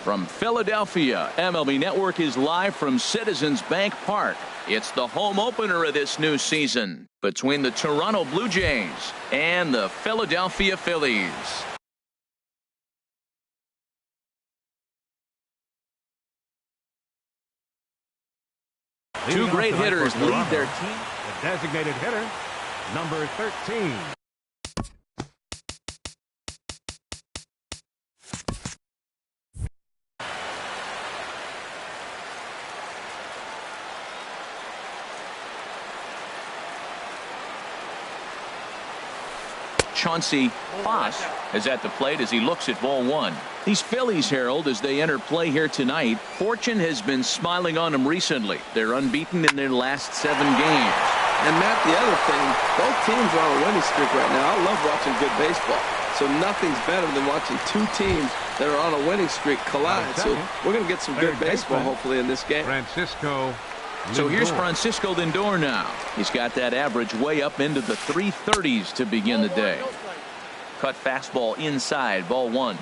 From Philadelphia, MLB Network is live from Citizens Bank Park. It's the home opener of this new season between the Toronto Blue Jays and the Philadelphia Phillies. Two great hitters lead their team. The designated hitter, number 13. Chauncey Foss is at the plate as he looks at ball one. These Phillies, Harold, as they enter play here tonight, fortune has been smiling on them recently. They're unbeaten in their last 7 games. And Matt, the other thing, both teams are on a winning streak right now. I love watching good baseball. So nothing's better than watching two teams that are on a winning streak collide. So we're going to get some good baseball hopefully in this game. So here's Francisco Lindor now. He's got that average way up into the 330s to begin the day. Cut fastball inside, ball one.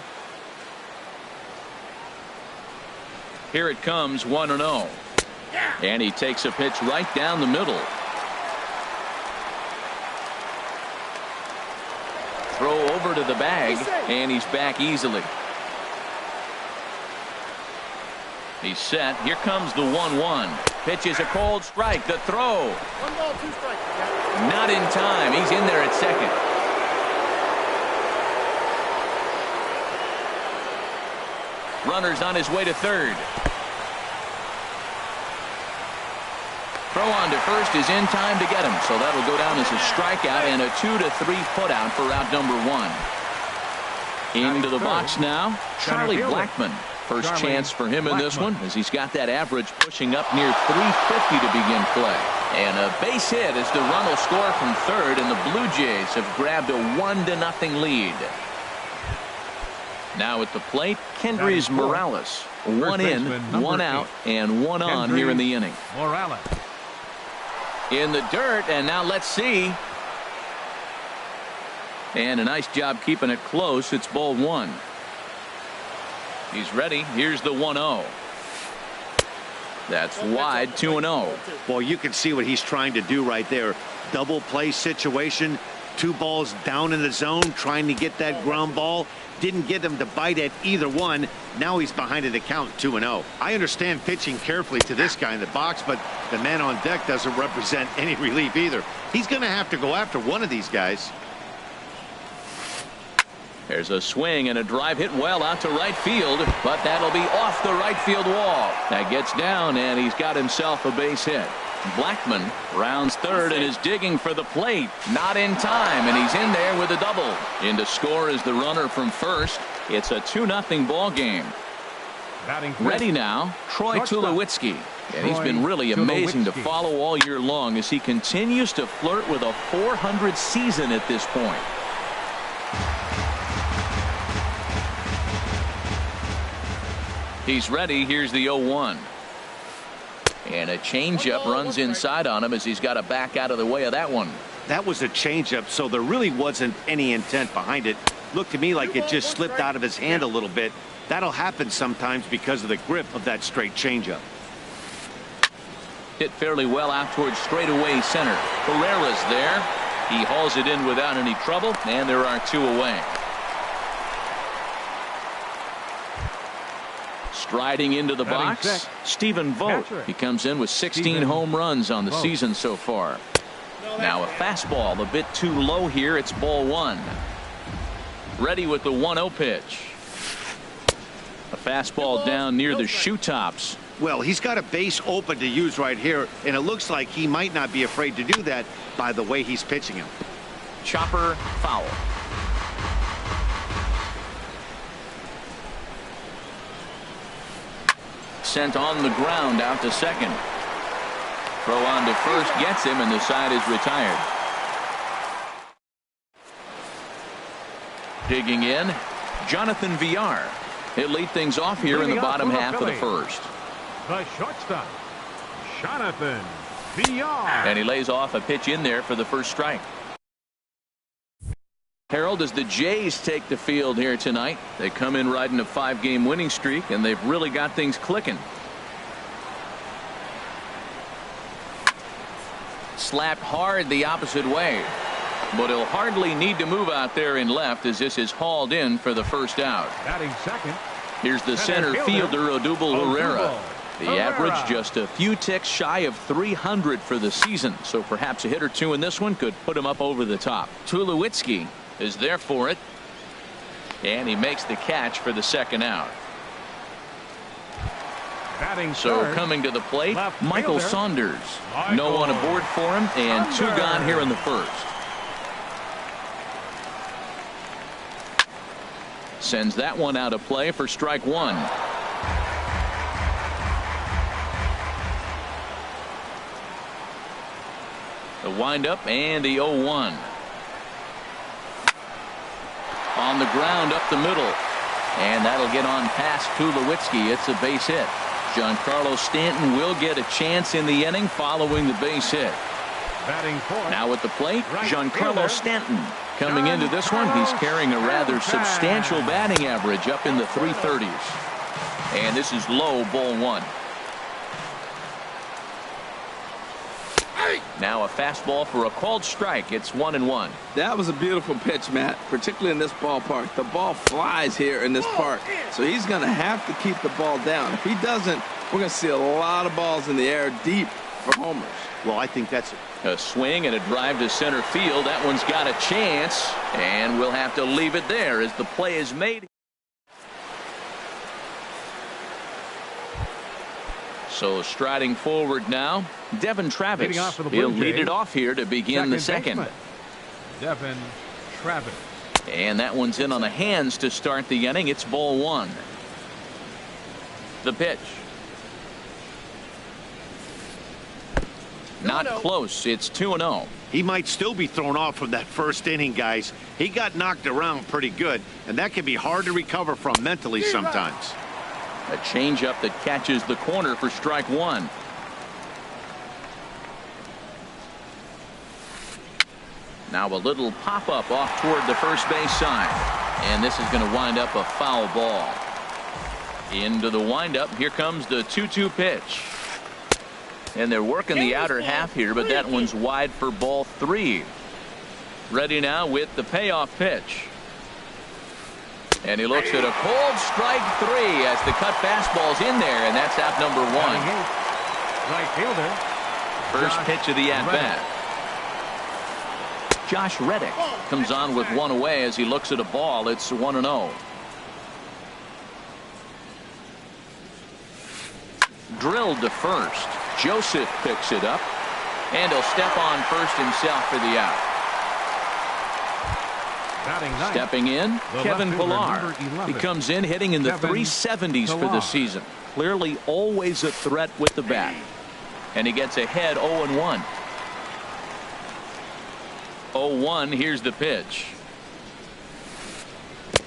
Here it comes, 1-0. And he takes a pitch right down the middle. Throw over to the bag, and he's back easily. He's set. Here comes the 1-1. Pitch is a cold strike. The throw. 1 ball, 2 strikes. Not in time. He's in there at second. Runner's on his way to third. Throw on to first is in time to get him. So that'll go down as a strikeout and a 2 to 3 putout for out number 1. Into the box now, Charlie Blackmon. First chance for him in this one as he's got that average pushing up near 350 to begin play. And a base hit as the run will score from third, and the Blue Jays have grabbed a 1-0 lead. Now at the plate, Kendrys Morales. 1 in, 1 out, and 1 on here in the inning. Morales. In the dirt, and now let's see. And a nice job keeping it close. It's ball one. He's ready. Here's the 1-0. That's wide, 2-0. Well, you can see what he's trying to do right there. Double play situation. 2 balls down in the zone, trying to get that ground ball. Didn't get him to bite at either one. Now he's behind an account, 2-0. I understand pitching carefully to this guy in the box, but the man on deck doesn't represent any relief either. He's going to have to go after one of these guys. There's a swing and a drive hit well out to right field, but that'll be off the right field wall. That gets down, and he's got himself a base hit. Blackmon rounds third and is digging for the plate. Not in time, and he's in there with a double. In to score is the runner from first. It's a 2-0 ball game. Ready now, Troy Tulowitzki. And he's been really amazing to follow all year long as he continues to flirt with a .400 season at this point. He's ready. Here's the 0-1. And a changeup runs inside on him as he's got to back out of the way of that one. That was a changeup, so there really wasn't any intent behind it. Looked to me like it just slipped out of his hand a little bit. That'll happen sometimes because of the grip of that straight changeup. Hit fairly well out towards straightaway center. Pereira's there. He hauls it in without any trouble, and there are 2 away. Striding into the box, Stephen Vogt. He comes in with 16 home runs on the season so far. Now a fastball a bit too low here. It's ball one. Ready with the 1-0 pitch. A fastball down near the shoe tops. Well, he's got a base open to use right here, and it looks like he might not be afraid to do that by the way he's pitching him. Chopper foul. Sent on the ground out to second. Throw on to first gets him, and the side is retired. Digging in, Jonathan Villar. He'll lead things off here in the bottom half of the first. The shortstop, Jonathan Villar. And he lays off a pitch in there for the first strike. Harold, as the Jays take the field here tonight, they come in riding a 5-game winning streak, and they've really got things clicking. Slapped hard the opposite way, but he'll hardly need to move out there in left as this is hauled in for the first out. Batting second. Here's the center fielder, Odubel Herrera. The average just a few ticks shy of 300 for the season, so perhaps a hit or two in this one could put him up over the top. Tulowitzki is there for it, and he makes the catch for the second out. So coming to the plate, Michael Saunders. No one aboard for him, and 2 gone here in the first. Sends that one out of play for strike 1. The windup and the 0-1. On the ground up the middle, and that'll get on past Tulowitzki. It's a base hit. Giancarlo Stanton will get a chance in the inning following the base hit. Now at the plate, Giancarlo Stanton. Coming into this one, he's carrying a rather substantial batting average up in the 330s. And this is low, ball 1. Now a fastball for a called strike. It's 1-1. That was a beautiful pitch, Matt, particularly in this ballpark. The ball flies here in this park, so he's going to have to keep the ball down. If he doesn't, we're going to see a lot of balls in the air deep for homers. Well, I think that's a swing and a drive to center field. That one's got a chance, and we'll have to leave it there as the play is made. So striding forward now, Devin Travis. He'll lead it off here to begin the second. Devin Travis. And that one's in on the hands to start the inning. It's ball 1. The pitch. Not close. It's 2-0. He might still be thrown off from that first inning, guys. He got knocked around pretty good, and that can be hard to recover from mentally sometimes. A changeup that catches the corner for strike 1. Now a little pop-up off toward the first base side. And this is going to wind up a foul ball. Into the windup. Here comes the 2-2 pitch. And they're working the outer half here, but that one's wide for ball 3. Ready now with the payoff pitch. And he looks at a cold strike 3 as the cut fastball's in there, and that's out number 1. Right fielder. First pitch of the at-bat. Josh Reddick comes on with one away as he looks at a ball. It's 1-0. Drilled to first. Joseph picks it up, and he'll step on first himself for the out. Stepping in, Kevin Pillar. He comes in hitting in the 370s for the season. Clearly always a threat with the bat. And he gets ahead 0-1. 0-1, here's the pitch.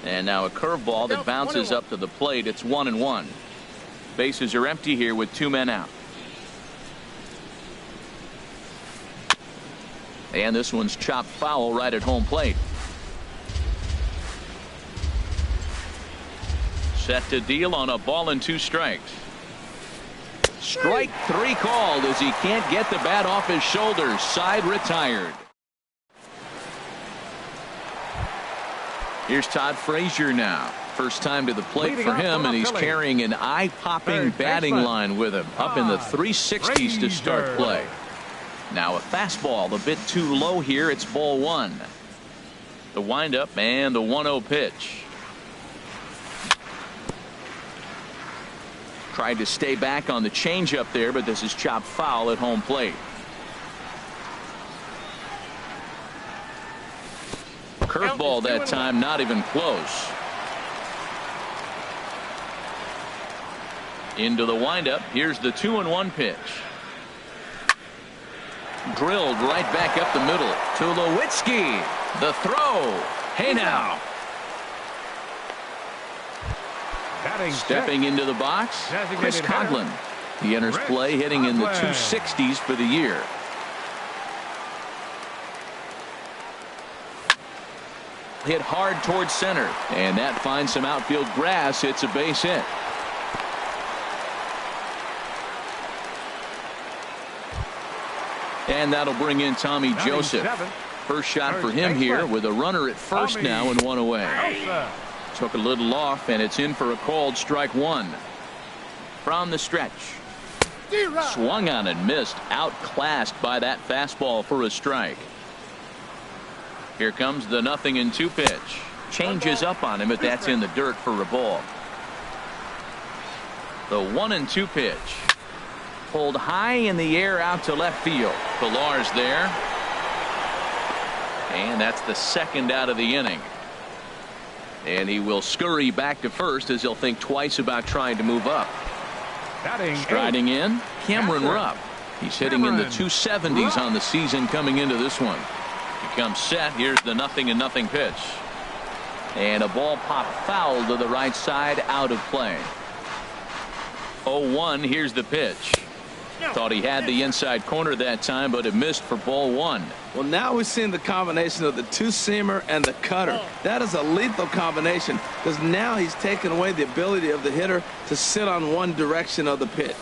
And now a curveball that bounces up to the plate. It's 1-1. Bases are empty here with 2 men out. And this one's chopped foul right at home plate. Set to deal on a ball and 2 strikes. Strike 3 called as he can't get the bat off his shoulders. Side retired. Here's Todd Frazier now. First time to the plate for him, and he's carrying an eye-popping batting line with him. Up in the 360s to start play. Now a fastball a bit too low here. It's ball 1. The windup and the 1-0 pitch. Tried to stay back on the changeup there, but this is chopped foul at home plate. Curveball that time, not even close. Into the windup. Here's the 2-1 pitch. Drilled right back up the middle. Tulowitzki. The throw. Hey now. Stepping into the box, Chris Coghlan. He enters play hitting in the 260s for the year. hit hard towards center, and that finds some outfield grass. It's a base hit. And that'll bring in Tommy Joseph. First shot for him here with a runner at first now and one away. Took a little off, and it's in for a called strike one. From the stretch. Swung on and missed. Outclassed by that fastball for a strike. Here comes the 0-2 pitch. Changes up on him, but that's in the dirt for a ball. The 1-2 pitch. Pulled high in the air out to left field. Pillar's there. And that's the second out of the inning. And he will scurry back to first as he'll think twice about trying to move up. Striding in, Cameron Rupp. He's hitting in the 270s on the season coming into this one. He comes set. Here's the 0-0 pitch. And a ball popped foul to the right side, out of play. 0-1. Here's the pitch. Thought he had the inside corner that time, but it missed for ball one. Well, now we're seeing the combination of the two-seamer and the cutter. That is a lethal combination because now he's taken away the ability of the hitter to sit on one direction of the pitch.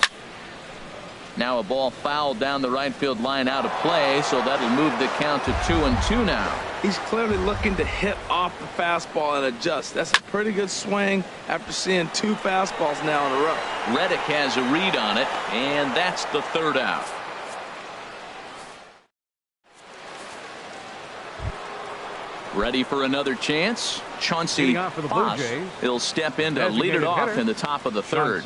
Now a ball fouled down the right field line, out of play, so that'll move the count to 2-2 now. He's clearly looking to hit off the fastball and adjust. That's a pretty good swing after seeing two fastballs now in a row. Reddick has a read on it, and that's the third out. Ready for another chance? Chauncey Foss. He'll step in to lead it off in the top of the third.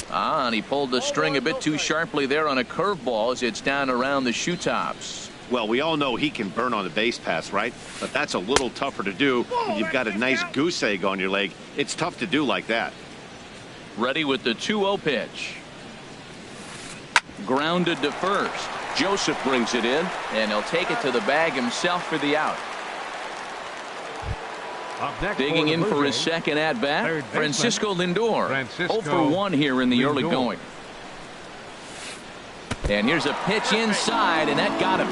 And he pulled the string a bit too sharply there on a curveball as it's down around the shoe tops. Well, we all know he can burn on the base pass, right? But that's a little tougher to do when you've got a nice goose egg on your leg. It's tough to do like that. Ready with the 2-0 pitch. Grounded to first. Joseph brings it in, and he'll take it to the bag himself for the out. Digging in for his second at bat, Francisco Lindor. 0 for 1 here in the early going. And here's a pitch inside, and that got him.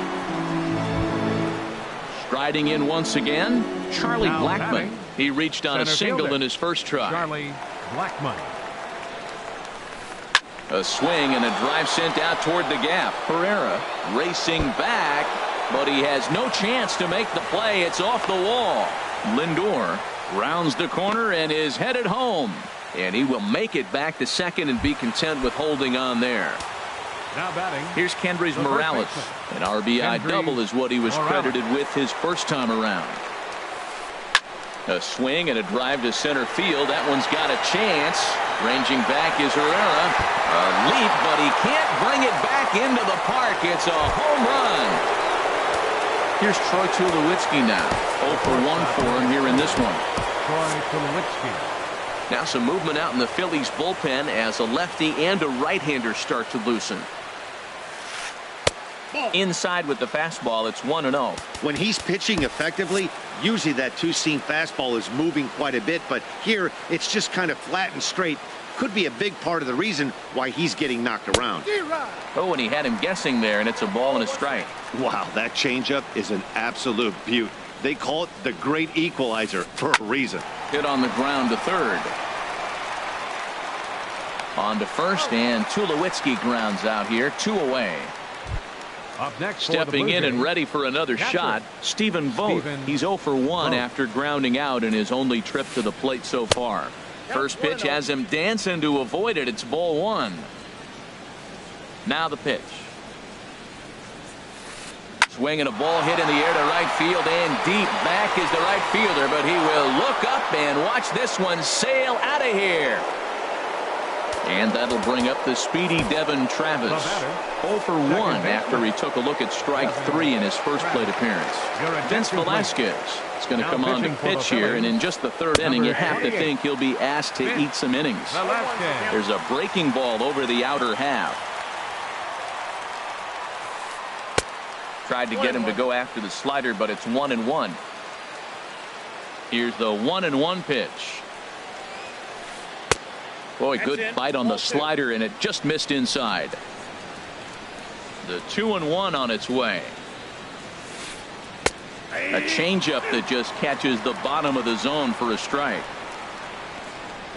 Striding in once again, Charlie Blackmon. He reached on a single in his first try. Charlie Blackmon. A swing and a drive sent out toward the gap. Pereira racing back, but he has no chance to make the play. It's off the wall. Lindor rounds the corner and is headed home. And he will make it back to second and be content with holding on there. Now batting. Here's Kendrys Morales. An RBI double is what he was credited with his first time around. A swing and a drive to center field. That one's got a chance. Ranging back is Herrera. A leap, but he can't bring it back into the park. It's a home run. Here's Troy Tulowitzki now. 0 for 1 for him here in this one. Troy Tulowitzki. Now some movement out in the Phillies bullpen as a lefty and a right-hander start to loosen. Inside with the fastball, it's 1-0. When he's pitching effectively, usually that two-seam fastball is moving quite a bit, but here it's just kind of flat and straight. Could be a big part of the reason why he's getting knocked around. Oh, and he had him guessing there, and it's a ball and a strike. Wow, that changeup is an absolute beaut. They call it the great equalizer for a reason. Hit on the ground to third. On to first, and Tulowitzki grounds out here. 2 away. Up next, stepping in and ready for another shot, Stephen Vogt. He's 0 for 1 after grounding out in his only trip to the plate so far. First pitch has him dancing to avoid it. It's ball one. Now the pitch. Swinging a ball hit in the air to right field, and deep back is the right fielder, but he will look up and watch this one sail out of here. And that'll bring up the speedy Devin Travis. 0 for 1 after he took a look at strike 3 in his first plate appearance. Vince Velasquez is going to come on to pitch here, and in just the third inning, you have to think he'll be asked to eat some innings. There's a breaking ball over the outer half. Tried to get him to go after the slider, but it's 1-1. Here's the 1-1 pitch. Boy, good bite on the slider, and it just missed inside. The 2-1 on its way. A changeup that just catches the bottom of the zone for a strike.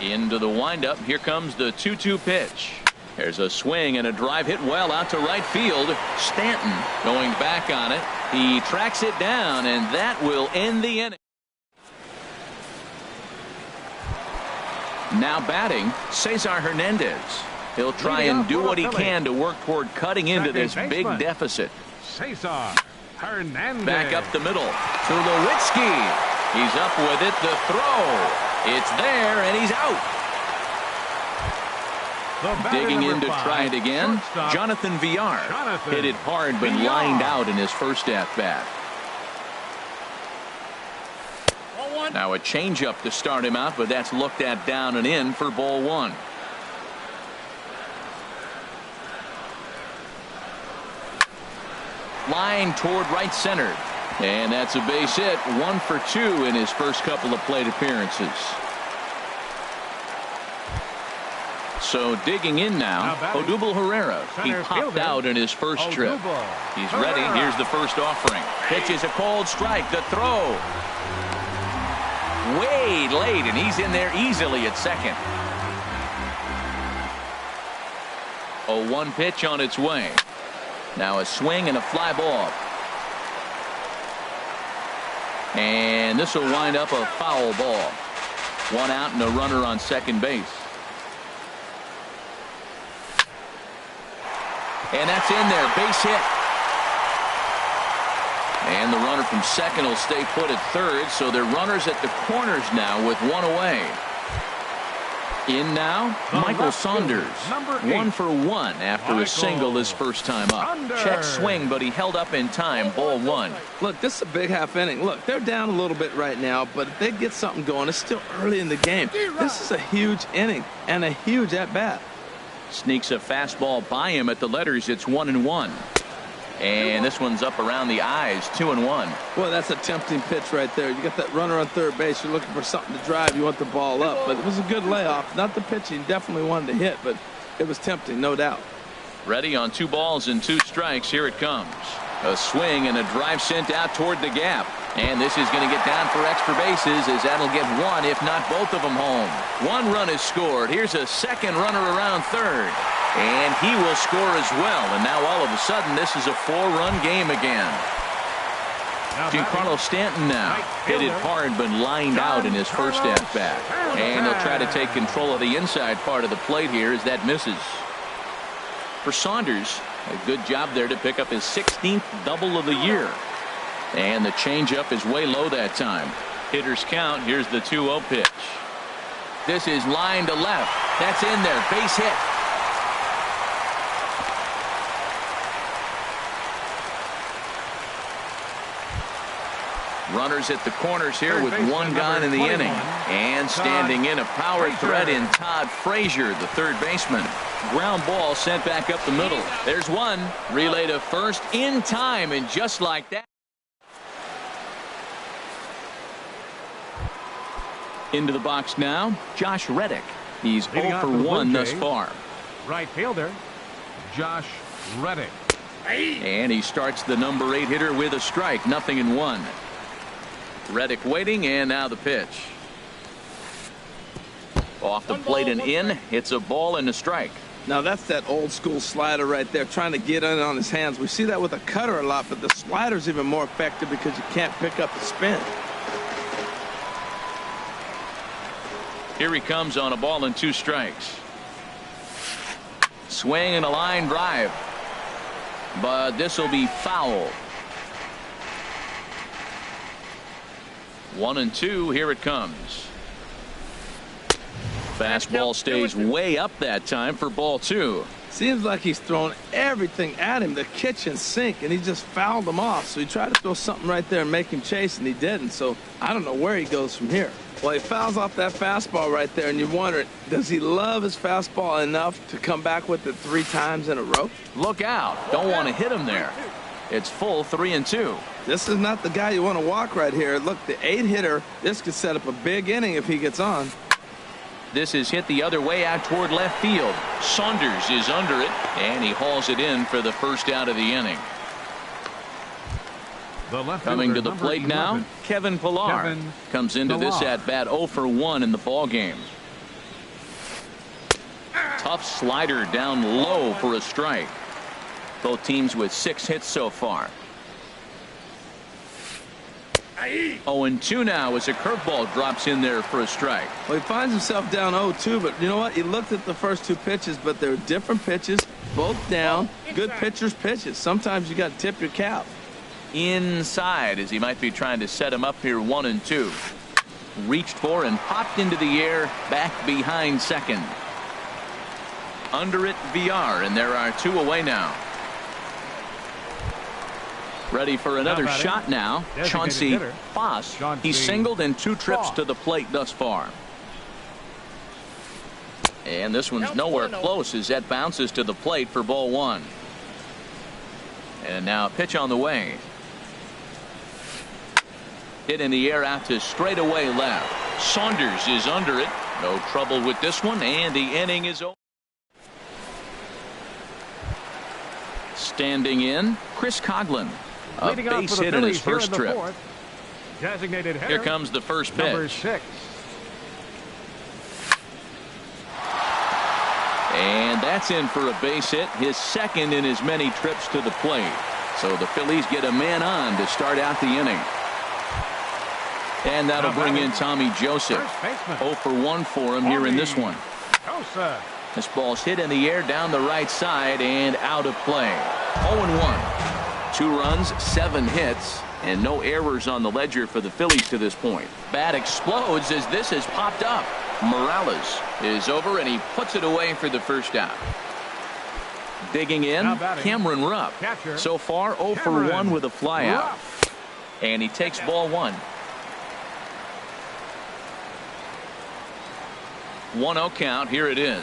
Into the windup. Here comes the 2-2 pitch. There's a swing and a drive hit well out to right field. Stanton going back on it. He tracks it down, and that will end the inning. Now batting, Cesar Hernandez. He'll try and do what he can to work toward cutting into this big deficit. Cesar Hernandez. Back up the middle to Nowitzki. He's up with it. The throw. It's there, and he's out. Digging in to try it again. Jonathan Villar hit it hard, but lined out in his first at-bat. Now a changeup to start him out, but that's looked at down and in for ball one. Line toward right center. And that's a base hit. 1 for 2 in his first couple of plate appearances. So digging in now, Odubel Herrera. He popped out in his first trip. He's ready. Here's the first offering. Pitch is a cold strike. The throw. Way late, and he's in there easily at second. A 1 pitch on its way. Now a swing and a fly ball. And this will wind up a foul ball. 1 out and a runner on second base. And that's in there. Base hit. And the runner from second will stay put at third, so they're runners at the corners now with 1 away. In now, Michael Saunders. 1 for 1 after a single his first time up. Check swing, but he held up in time. Ball 1. Look, this is a big half inning. Look, they're down a little bit right now, but if they get something going, it's still early in the game. This is a huge inning and a huge at-bat. Sneaks a fastball by him at the letters. It's 1-1. And this one's up around the eyes. 2-1. Well, that's a tempting pitch right there. You got that runner on third base. You're looking for something to drive. You want the ball up. But it was a good layoff. Not the pitching. Definitely wanted to hit, but it was tempting, no doubt. Ready on 2 balls and 2 strikes. Here it comes. A swing and a drive sent out toward the gap. And this is going to get down for extra bases, as that'll get 1, if not both of them home. 1 run is scored. Here's a second runner around third. And he will score as well. And now all of a sudden this is a 4-run game again. Giancarlo Stanton now hit it hard but lined out in his first at-bat. And he'll try to take control of the inside part of the plate here as that misses. For Saunders, a good job there to pick up his 16th double of the year. And the changeup is way low that time. Hitters count. Here's the 2-0 pitch. This is line to left. That's in there. Base hit. Runners at the corners here with 1 gone in the inning. And standing in a power threat in Todd Frazier, the third baseman. Ground ball sent back up the middle. There's 1. Relay to first in time, and just like that. Into the box now, Josh Reddick. He's 0 for 1 thus far. Right fielder, Josh Reddick. And he starts the number 8 hitter with a strike. 0-1. Reddick waiting, and now the pitch. Off the plate and in. It's a ball and a strike. Now that's that old school slider right there, trying to get in on his hands. We see that with a cutter a lot, but the slider's even more effective because you can't pick up the spin. Here he comes on a ball and 2 strikes. Swing and a line drive. But this will be foul. 1-2. Here it comes. Fastball stays way up that time for ball 2. Seems like he's thrown everything at him, the kitchen sink, and he just fouled him off. So he tried to throw something right there and make him chase, and he didn't. So I don't know where he goes from here. Well, he fouls off that fastball right there, and you wonder, does he love his fastball enough to come back with it 3 times in a row? Look out. Don't want to hit him there. It's full 3-2. This is not the guy you want to walk right here. Look, the 8 hitter, this could set up a big inning if he gets on. This is hit the other way out toward left field. Saunders is under it, and he hauls it in for the first out of the inning. The left Coming fielder, to the number plate 11. now, Kevin Pillar Kevin comes into this Pillar. at bat 0 for 1 in the ball game. Tough slider down low for a strike. Both teams with 6 hits so far. 0-2 now as a curveball drops in there for a strike. Well, he finds himself down 0-2, but you know what? He looked at the first 2 pitches, but they're different pitches, both down. Good pitchers' pitches. Sometimes you got to tip your cap. Inside as he might be trying to set him up here 1-2. Reached for and popped into the air back behind second. Under it VR, and there are 2 away now. Ready for another shot now. Chauncey Foss. He's singled in 2 trips to the plate thus far. And this one's nowhere close as that bounces to the plate for ball 1. And now a pitch on the way. Hit in the air out to straightaway left. Saunders is under it. No trouble with this one, and the inning is over. Standing in, Chris Coughlin. A Leading off base for the hit in his Phillies first here in the trip. 4th. Designated hitter, Here comes the first pitch. number 6. And that's in for a base hit, his second in as many trips to the plate. So the Phillies get a man on to start out the inning. And that'll bring in Tommy Joseph. 0 for 1 for him here in this one. Joseph. This ball's hit in the air down the right side and out of play. 0-1. 2 runs, 7 hits, and no errors on the ledger for the Phillies to this point. Bat explodes as this has popped up. Morales is over, and he puts it away for the first out. Digging in, Cameron Rupp. Catcher, So far, 0 for 1 with a flyout. And he takes ball 1. 1-0 count. Here it is.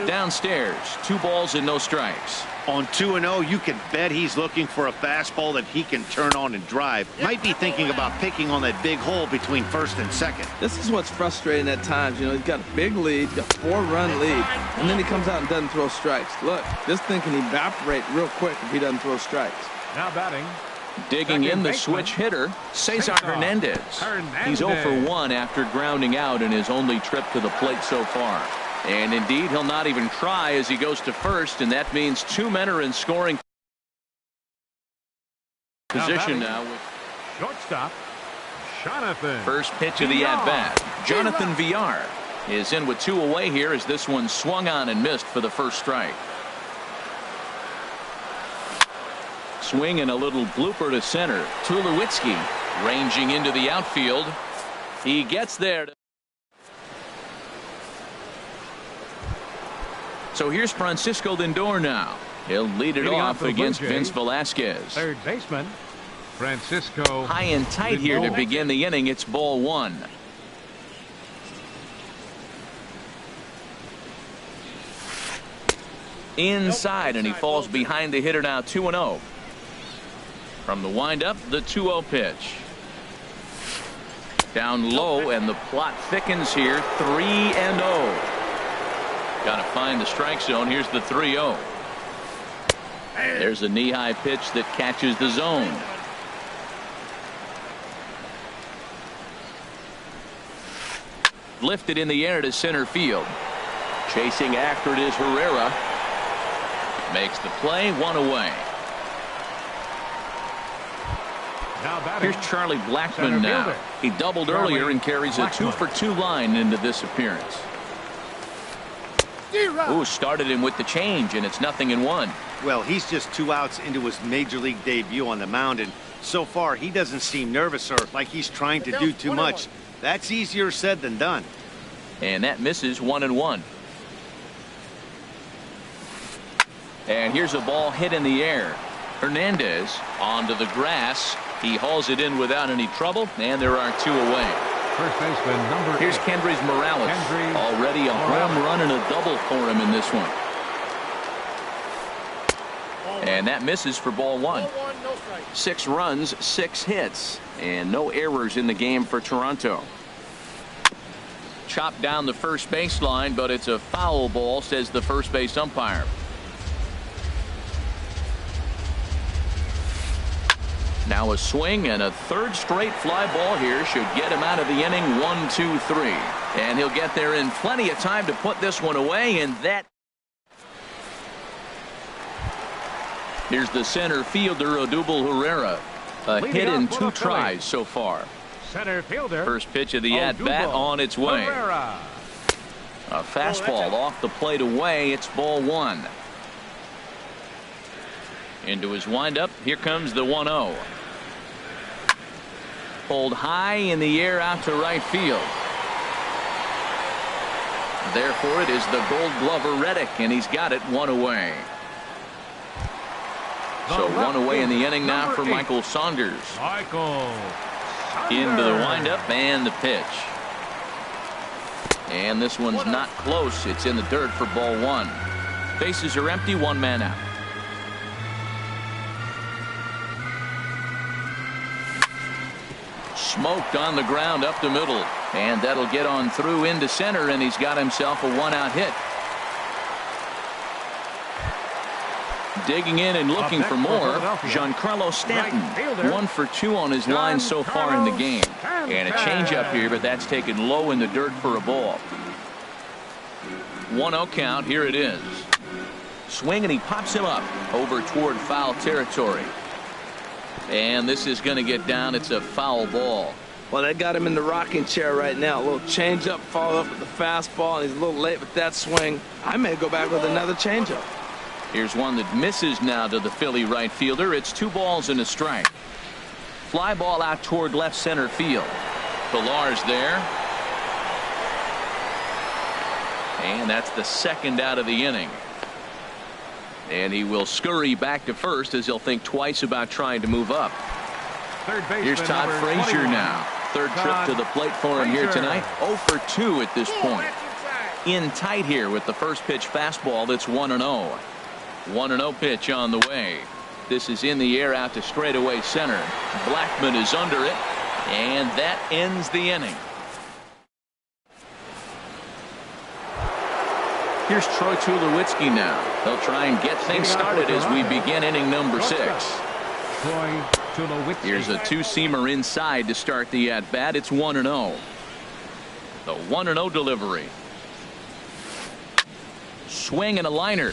Downstairs, 2 balls and no strikes. On 2-0, you can bet he's looking for a fastball that he can turn on and drive. Might be thinking about picking on that big hole between first and second. This is what's frustrating at times. You know, he's got a big lead, got a 4-run lead, and then he comes out and doesn't throw strikes. Look, this thing can evaporate real quick if he doesn't throw strikes. Now batting. Digging in the switch hitter, Cesar Hernandez. He's 0 for 1 after grounding out in his only trip to the plate so far. And indeed, he'll not even try as he goes to first, and that means 2 men are in scoring position now. With Shortstop, Jonathan. first pitch of the at-bat. Jonathan VR is in with 2 away here as this one swung on and missed for the first strike. Swing and a little blooper to center. Tulowitzki ranging into the outfield. He gets there. So here's Francisco Lindor now. He'll lead it Leading off off the against Blue Jays. Vince Velasquez. Third baseman, Francisco. High and tight here to Lindor. begin the inning. It's ball 1. Inside, and he falls behind the hitter now. 2-0. From the windup, the 2-0 pitch. Down low, and the plot thickens here. 3-0. Got to find the strike zone. Here's the 3-0. There's a knee-high pitch that catches the zone. Lifted in the air to center field. Chasing after it is Herrera. Makes the play. 1 away. Now batting. Here's Charlie Blackmon Center now. fielder. He doubled Charlie earlier and carries a Blackmon. 2-for-2 line into this appearance. Ooh, started him with the change, and it's 0-1. Well, he's just 2 outs into his major league debut on the mound, and so far he doesn't seem nervous or like he's trying to do too much. That's easier said than done. And that misses. 1-1. And here's a ball hit in the air. Hernandez onto the grass. He hauls it in without any trouble, and there are 2 away. First baseman, number Here's 8. Kendrys Morales. Kendrys Already a home run and a double for him in this one. And that misses for ball 1. 6 runs, 6 hits, and no errors in the game for Toronto. Chopped down the first baseline, but it's a foul ball, says the first base umpire. Now a swing and a third straight fly ball here should get him out of the inning. 1-2-3, and he'll get there in plenty of time to put this one away. And that, here's the center fielder, Odubel Herrera, a hit in 2 tries so far. Center fielder. First pitch of the at-bat on its way. Herrera. A fastball off the plate away. It's ball 1. Into his windup. Here comes the 1-0. Pulled high in the air out to right field. Therefore, it is the Gold Glover Reddick, and he's got it 1 away. So 1 away in the inning now for Michael Saunders. Into the windup and the pitch. And this one's not close. It's in the dirt for ball 1. Bases are empty. 1 man out. Smoked on the ground up the middle, and that'll get on through into center, and he's got himself a 1-out hit. Digging in and looking for more, Giancarlo Stanton. 1 for 2 on his line so far in the game. And a changeup here, but that's taken low in the dirt for a ball. 1-0 count. Here it is. Swing, and he pops him up over toward foul territory. And this is going to get down. It's a foul ball. Well, they got him in the rocking chair right now. A little changeup, followed up with the fastball, and he's a little late with that swing. I may go back with another changeup. Here's one that misses now to the Philly right fielder. It's 2 balls and a strike. Fly ball out toward left center field. Pillar's there. And that's the 2nd out of the inning. And he will scurry back to first as he'll think twice about trying to move up. Here's Todd Frazier now. 3rd trip to the plate for him here tonight. 0 for 2 at this point. In tight here with the first pitch fastball. That's 1-0. 1-0 pitch on the way. This is in the air out to straightaway center. Blackman is under it, and that ends the inning. Here's Troy Tulowitzki now. They'll try and get things started as we begin inning number 6. Here's a 2-seamer inside to start the at-bat. It's 1-0. The 1-0 delivery. Swing and a liner.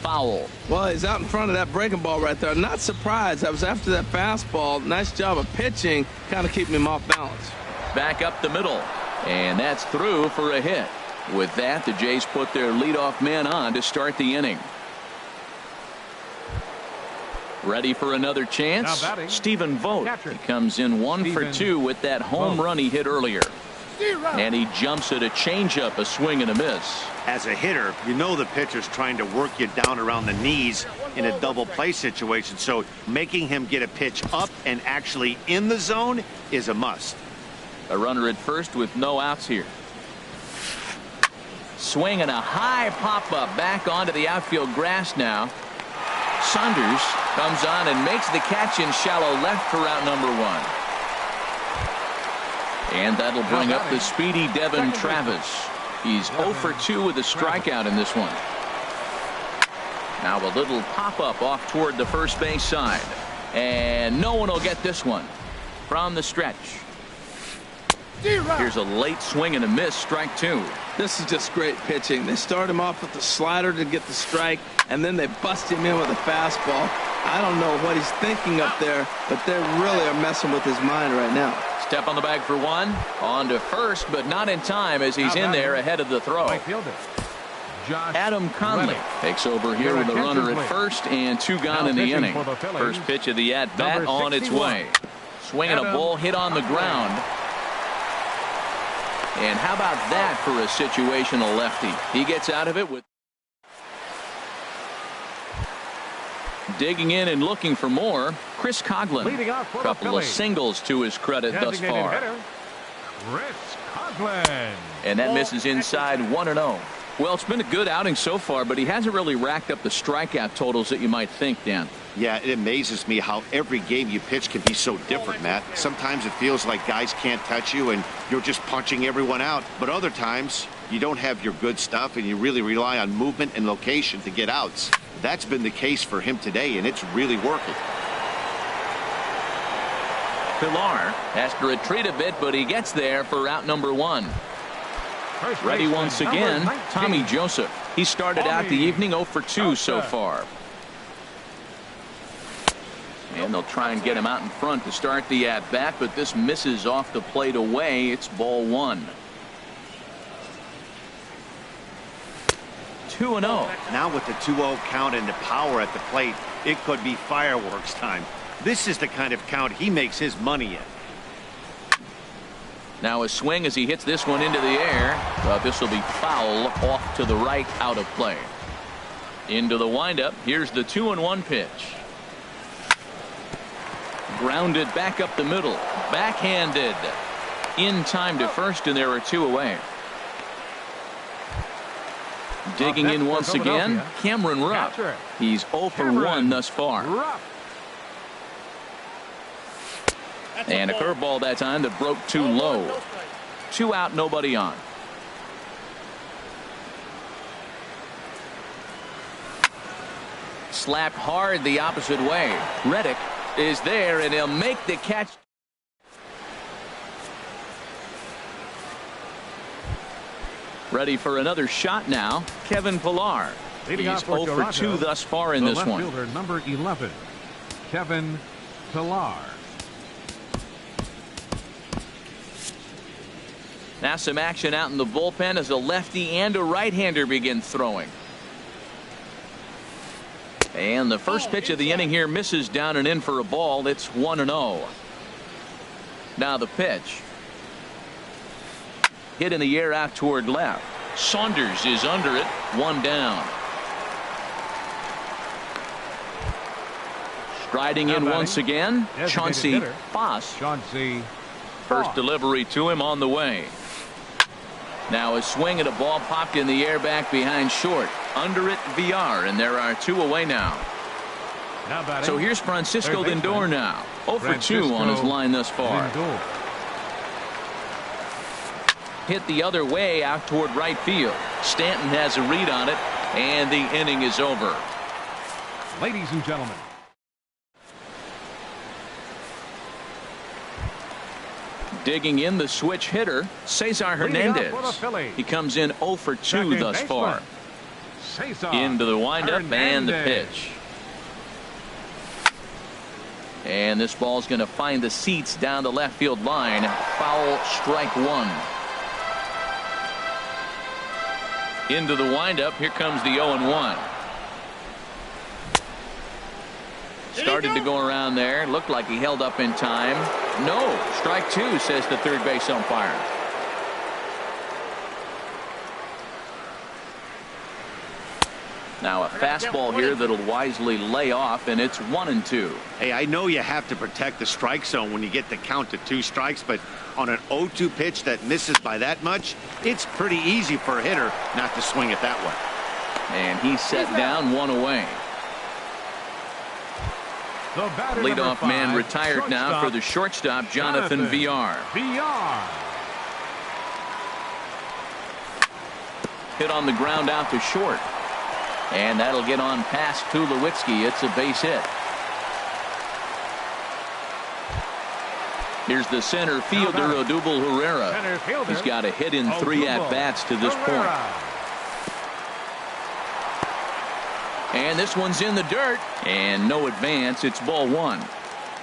Foul. Well, he's out in front of that breaking ball right there. I'm not surprised. I was after that fastball. Nice job of pitching, kind of keeping him off balance. Back up the middle, and that's through for a hit. With that, the Jays put their leadoff man on to start the inning. Ready for another chance? Stephen Vogt. He comes in 1 for 2 with that home run he hit earlier. And he jumps at a changeup, a swing and a miss. As a hitter, you know the pitcher's trying to work you down around the knees in a double play situation. So making him get a pitch up and actually in the zone is a must. A runner at first with no outs here. Swing and a high pop-up back onto the outfield grass now. Saunders comes on and makes the catch in shallow left for out number 1. And that'll bring up the speedy Devin Travis. He's 0 for 2 with a strikeout in this one. Now a little pop-up off toward the first base side. And no one will get this one from the stretch. Here's a late swing and a miss, strike 2. This is just great pitching. They start him off with the slider to get the strike, and then they bust him in with a fastball. I don't know what he's thinking up there, but they really are messing with his mind right now. Step on the bag for 1. On to first, but not in time as he's in there ahead of the throw. Adam Conley takes over here with a runner at first and 2 gone in the inning. First pitch of the at-bat on its way. Swinging a ball hit on the ground. And how about that for a situational lefty? He gets out of it with digging in and looking for more. Chris Coghlan. A couple of singles to his credit thus far. Chris Coghlan. And that misses inside 1-0. Well, it's been a good outing so far, but he hasn't really racked up the strikeout totals that you might think, Dan. Yeah, it amazes me how every game you pitch can be so different, Matt. Sometimes it feels like guys can't touch you and you're just punching everyone out. But other times you don't have your good stuff and you really rely on movement and location to get outs. That's been the case for him today, and it's really working. Pilar has to retreat a bit, but he gets there for out number 1. Ready once again, Tommy Joseph. He started out the evening 0 for 2 so far. And they'll try and get him out in front to start the at-bat, but this misses off the plate away. It's ball 1. 2-0. Now with the 2-0 count and the power at the plate, it could be fireworks time. This is the kind of count he makes his money in. Now a swing as he hits this one into the air, but this will be foul off to the right, out of play. Into the windup. Here's the 2-1 pitch. Grounded back up the middle. Backhanded. In time to first, and there are 2 away. Digging in once again, Cameron Rupp. He's 0 for 1 thus far. And a curveball that time that broke too low. 2 out, nobody on. Slapped hard the opposite way. Reddick is there, and he'll make the catch. Ready for another shot now, Kevin Pilar. He's 0 for 2 thus far in this one. Fielder number 11, Kevin Pilar. Now some action out in the bullpen as a lefty and a right-hander begin throwing. And the first pitch of the inning here misses down and in for a ball. It's 1-0. Now the pitch. Hit in the air out toward left. Saunders is under it. 1 down. Striding in once again, Chauncey Foss. First delivery to him on the way. Now a swing and a ball popped in the air back behind short. Under it, VR, and there are 2 away now. So here's Francisco Lindor now. 0 for 2 on his line thus far. Hit the other way out toward right field. Stanton has a read on it, and the inning is over. Ladies and gentlemen. Digging in the switch hitter, Cesar Hernandez. He comes in 0 for 2 thus far. Into the windup and the pitch. And this ball's going to find the seats down the left field line. Foul, strike 1. Into the windup. Here comes the 0-1. Started to go around there. Looked like he held up in time. No. Strike 2, says the third base umpire. Now a fastball here that'll wisely lay off, and it's 1-2. Hey, I know you have to protect the strike zone when you get the count to 2 strikes, but on an 0-2 pitch that misses by that much, it's pretty easy for a hitter not to swing it that way. And he's set down, 1 away. Leadoff man retired now for the shortstop, Jonathan VR. Hit on the ground out to short. And that'll get on past Tulowitzki. It's a base hit. Here's the center fielder, Odubel Herrera. He's got a hit in 3 at-bats to this point. And this one's in the dirt. And no advance. It's ball 1.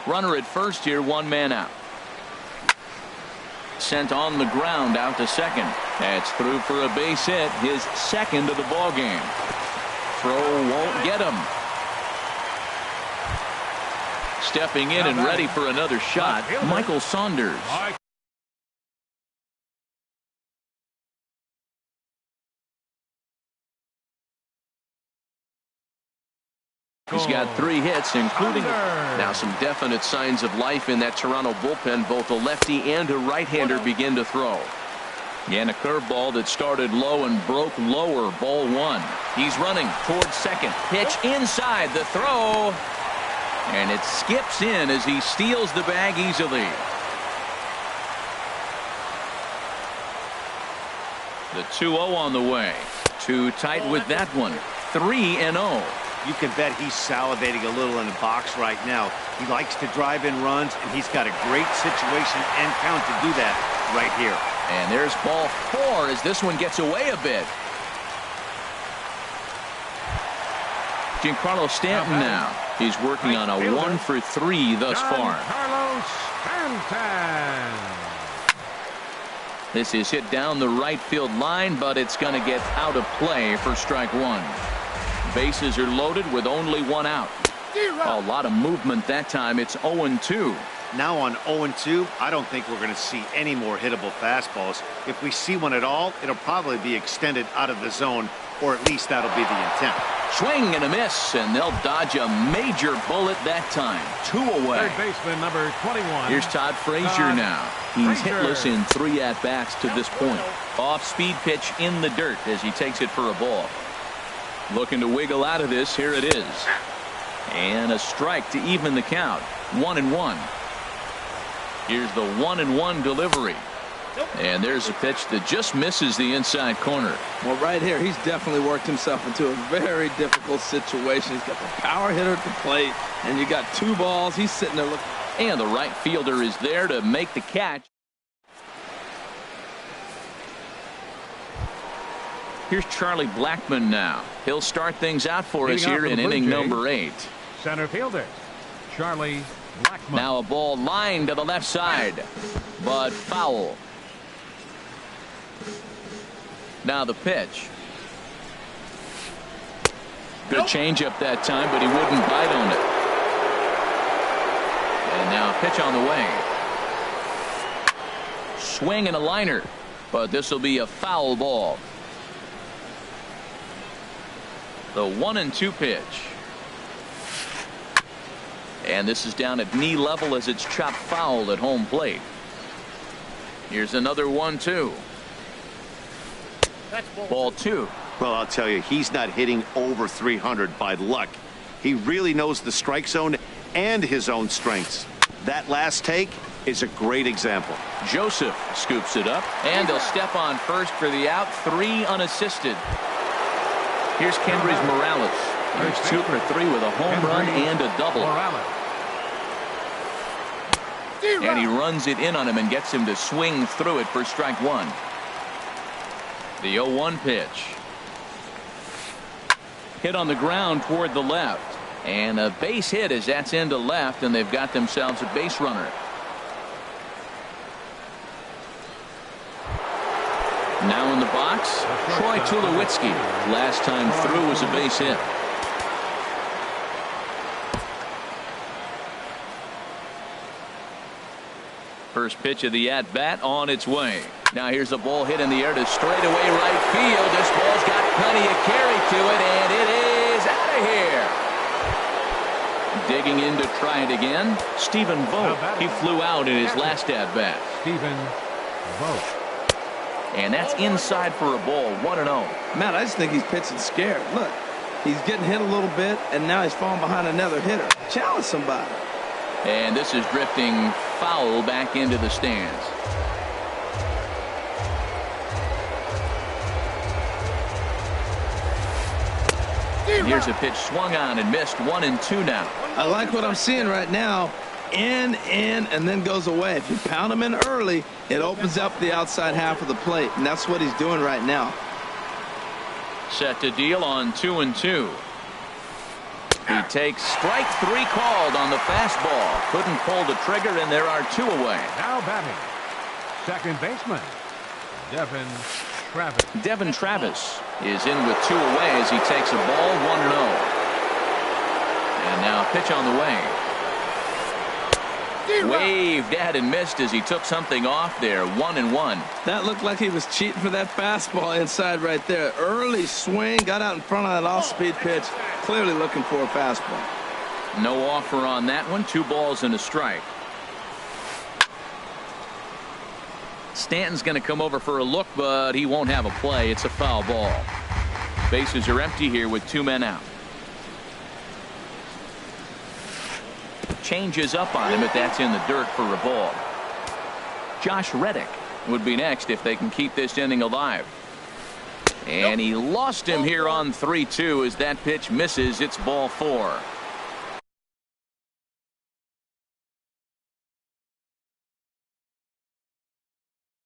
Runner at first here, 1 man out. Sent on the ground out to second. That's through for a base hit. His second of the ball game. Throw won't get him. Stepping in and ready for another shot, Michael Saunders. He's got 3 hits, including now some definite signs of life in that Toronto bullpen. Both a lefty and a right-hander begin to throw. And a curveball that started low and broke lower. Ball 1. He's running towards second. Pitch inside the throw. And it skips in as he steals the bag easily. The 2-0 on the way. Too tight with that one. 3-0. You can bet he's salivating a little in the box right now. He likes to drive in runs, and he's got a great situation and count to do that right here. And there's ball 4 as this one gets away a bit. Giancarlo Stanton now. He's working on a 1 for 3 thus far. Carlos Stanton. This is hit down the right field line, but it's going to get out of play for strike 1. Bases are loaded with only 1 out. A lot of movement that time. It's 0-2. Now on 0-2, I don't think we're going to see any more hittable fastballs. If we see one at all, it'll probably be extended out of the zone, or at least that'll be the intent. Swing and a miss, and they'll dodge a major bullet that time. 2 away. Third baseman number 21. Here's Todd Frazier now. He's hitless in 3 at-bats to this point. Off-speed pitch in the dirt as he takes it for a ball. Looking to wiggle out of this. Here it is. And a strike to even the count. 1-1. Here's the 1-1 delivery. And there's a pitch that just misses the inside corner. Well, right here, he's definitely worked himself into a very difficult situation. He's got the power hitter at the plate, and you got 2 balls. He's sitting there looking. And the right fielder is there to make the catch. Here's Charlie Blackmon now. He'll start things out for us here in inning number 8. Center fielder Charlie Blackmon. Now a ball lined to the left side, but foul. Now the pitch. Good changeup that time, but he wouldn't bite on it. And now a pitch on the way. Swing and a liner, but this will be a foul ball. The 1-2 pitch. And this is down at knee level as it's chopped foul at home plate. Here's another 1-2. Ball 2. Well, I'll tell you, he's not hitting over 300 by luck. He really knows the strike zone and his own strengths. That last take is a great example. Joseph scoops it up, and they'll step on first for the out. 3 unassisted. Here's Kendrys Morales. He's 2 for 3 with a home run and a double. And he runs it in on him and gets him to swing through it for strike 1. The 0-1 pitch. Hit on the ground toward the left. And a base hit as that's into left, and they've got themselves a base runner. Now in the box, Troy Tulowitzki. Last time through was a base hit. First pitch of the at-bat on its way. Now here's a ball hit in the air to straightaway right field. This ball's got plenty of carry to it, and it is out of here. Digging in to try it again, Stephen Vogt. He flew out in his last at-bat. Stephen Vogt. And that's inside for a ball. 1-0. Matt, I just think he's pitching scared. Look, he's getting hit a little bit, and now he's falling behind another hitter. Challenge somebody. And this is drifting foul back into the stands. Here's a pitch swung on and missed. 1-2 now. I like what I'm seeing right now. In, and then goes away. If you pound him in early, it opens up the outside half of the plate, and that's what he's doing right now. Set to deal on 2-2. He takes strike 3 called on the fastball. Couldn't pull the trigger, and there are 2 away. Now batting, second baseman Devin Travis. Devin Travis is in with 2 away as he takes a ball. 1-0. And now a pitch on the way. Waved at and missed as he took something off there. 1-1. That looked like he was cheating for that fastball inside right there. Early swing, got out in front of that off-speed pitch. Clearly looking for a fastball. No offer on that one. 2 balls and a strike. Stanton's going to come over for a look, but he won't have a play. It's a foul ball. Bases are empty here with 2 men out. Changes up on him, but that's in the dirt for a ball. Josh Reddick would be next if they can keep this inning alive. And he lost him here on 3-2 as that pitch misses. It's ball 4.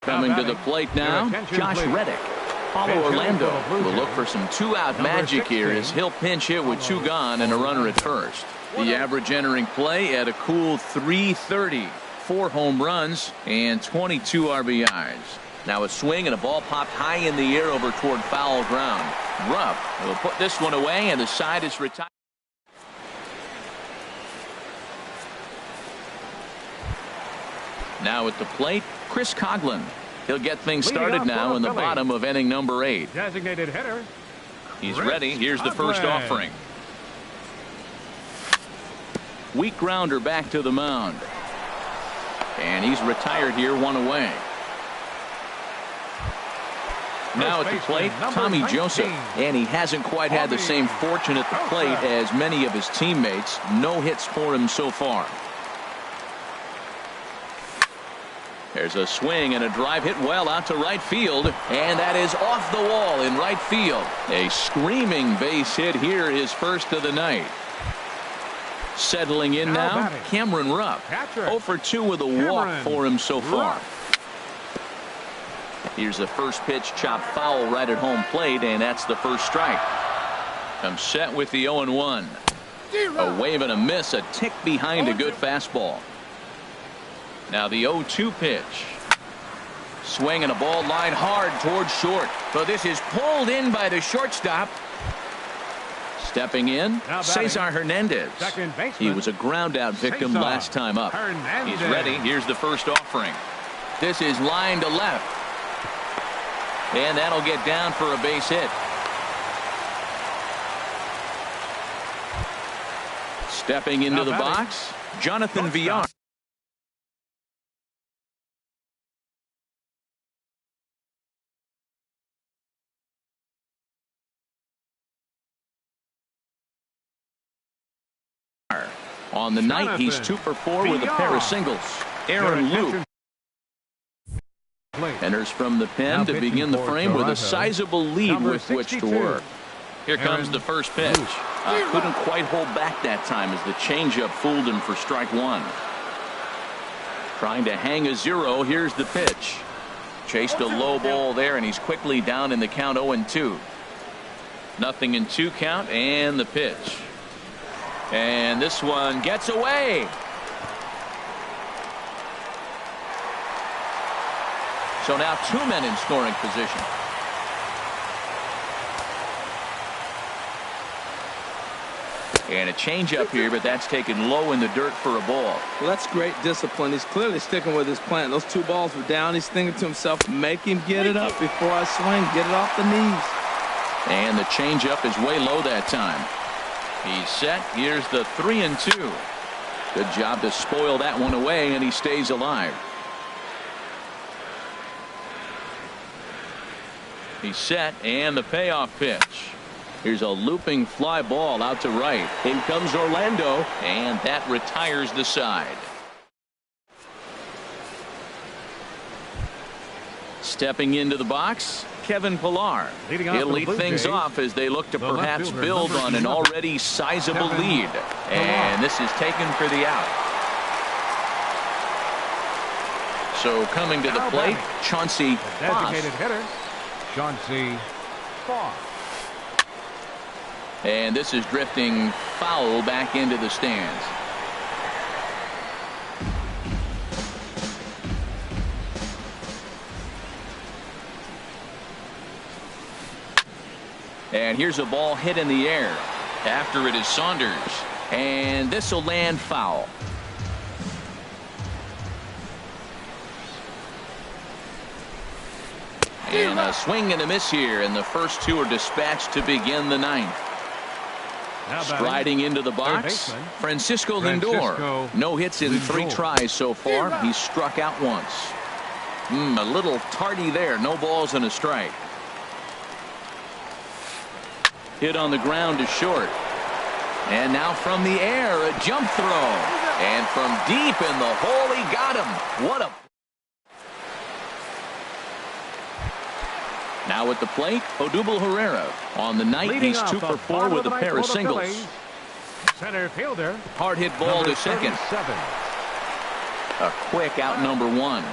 Coming to the plate now, Josh Reddick. Paulo Orlando will look for some two-out magic here as he'll pinch hit with 2 gone and a runner at first. The average entering play at a cool .330. 4 home runs and 22 RBIs. Now a swing and a ball popped high in the air over toward foul ground. Rupp will put this one away and the side is retired. Now at the plate, Chris Coughlin. He'll get things started now in the bottom of inning number 8. Designated hitter. He's ready. Here's the first offering. Weak grounder back to the mound. And he's retired here, 1 away. Now at the plate, Tommy Joseph. And he hasn't quite had the same fortune at the plate as many of his teammates. No hits for him so far. There's a swing and a drive hit well out to right field, and that is off the wall in right field. A screaming base hit here, his first of the night. Settling in now, Cameron Rupp. 0 for 2 with a walk for him so far. Here's the first pitch, chopped foul right at home plate, and that's the first strike. Comes set with the 0-1. A wave and a miss, a tick behind a good fastball. Now the 0-2 pitch. Swing and a ball line hard towards short. So this is pulled in by the shortstop. Stepping in, Cesar Hernandez. He was a ground out victim last time up. He's ready. Here's the first offering. This is line to left. And that'll get down for a base hit. Stepping into the box, Jonathan Villar. On the night, he's 2 for 4 with a pair of singles. Aaron Luke enters from the pen to begin the frame with a sizable lead with which to work. Here comes the first pitch. Couldn't quite hold back that time as the changeup fooled him for strike 1. Trying to hang a 0. Here's the pitch. Chased a low ball there, and he's quickly down in the count 0-2. 0-2 count, and the pitch. And this one gets away. So now 2 men in scoring position. And a changeup here, but that's taken low in the dirt for a ball. Well, that's great discipline. He's clearly sticking with his plan. Those 2 balls were down. He's thinking to himself, make him get it up before I swing. Get it off the knees. And the changeup is way low that time. He's set. Here's the 3-2. Good job to spoil that one away, and he stays alive. He's set, and the payoff pitch. Here's a looping fly ball out to right. In comes Orlando, and that retires the side. Stepping into the box, Kevin Pillar. He'll lead things off as they look to perhaps build on an already sizable lead. And this is taken for the out. So coming to the plate, Chauncey Foss. Chauncey Foss. And this is drifting foul back into the stands. And here's a ball hit in the air. After it is Saunders. And this will land foul. And a swing and a miss here. And the first 2 are dispatched to begin the 9th. Striding into the box, Francisco Lindor. No hits in 3 tries so far. He's struck out once. A little tardy there. No balls and a strike. Hit on the ground to short. And now from the air, a jump throw. And from deep in the hole, he got him. What a... Now at the plate, Odubel Herrera. On the night, Leading he's off 2 the for 4 bottom with of a the pair of ninth for the singles. Phillies, center fielder. Hard hit ball number to second. 37. A quick out number 1.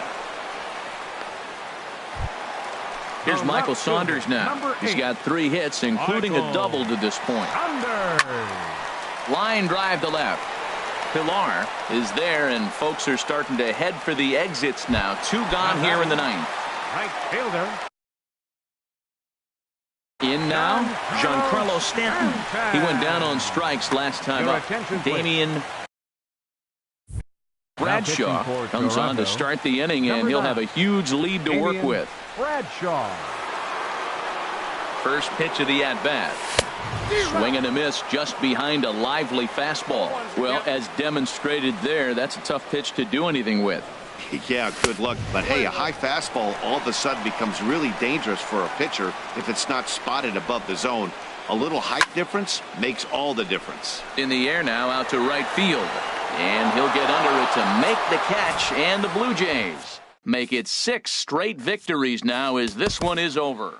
Here's The Michael left fielder, Saunders now. number He's 8. got 3 hits, including a Michael double to this point. Saunders. Line drive to left. Pilar is there, and folks are starting to head for the exits now. 2 gone here in the 9th. Right fielder. In now, Giancarlo Stanton. He went down on strikes last time Your up. attention, please. Damian Bradshaw pitching for comes on to Toronto, start the inning, and number he'll 9, have a huge lead to work Damian with. Bradshaw. First pitch of the at-bat. Swing and a miss just behind a lively fastball. Well, as demonstrated there, that's a tough pitch to do anything with. Yeah, good luck. But hey, a high fastball all of a sudden becomes really dangerous for a pitcher if it's not spotted above the zone. A little height difference makes all the difference. In the air now, out to right field. And he'll get under it to make the catch, and the Blue Jays make it 6 straight victories now as this one is over.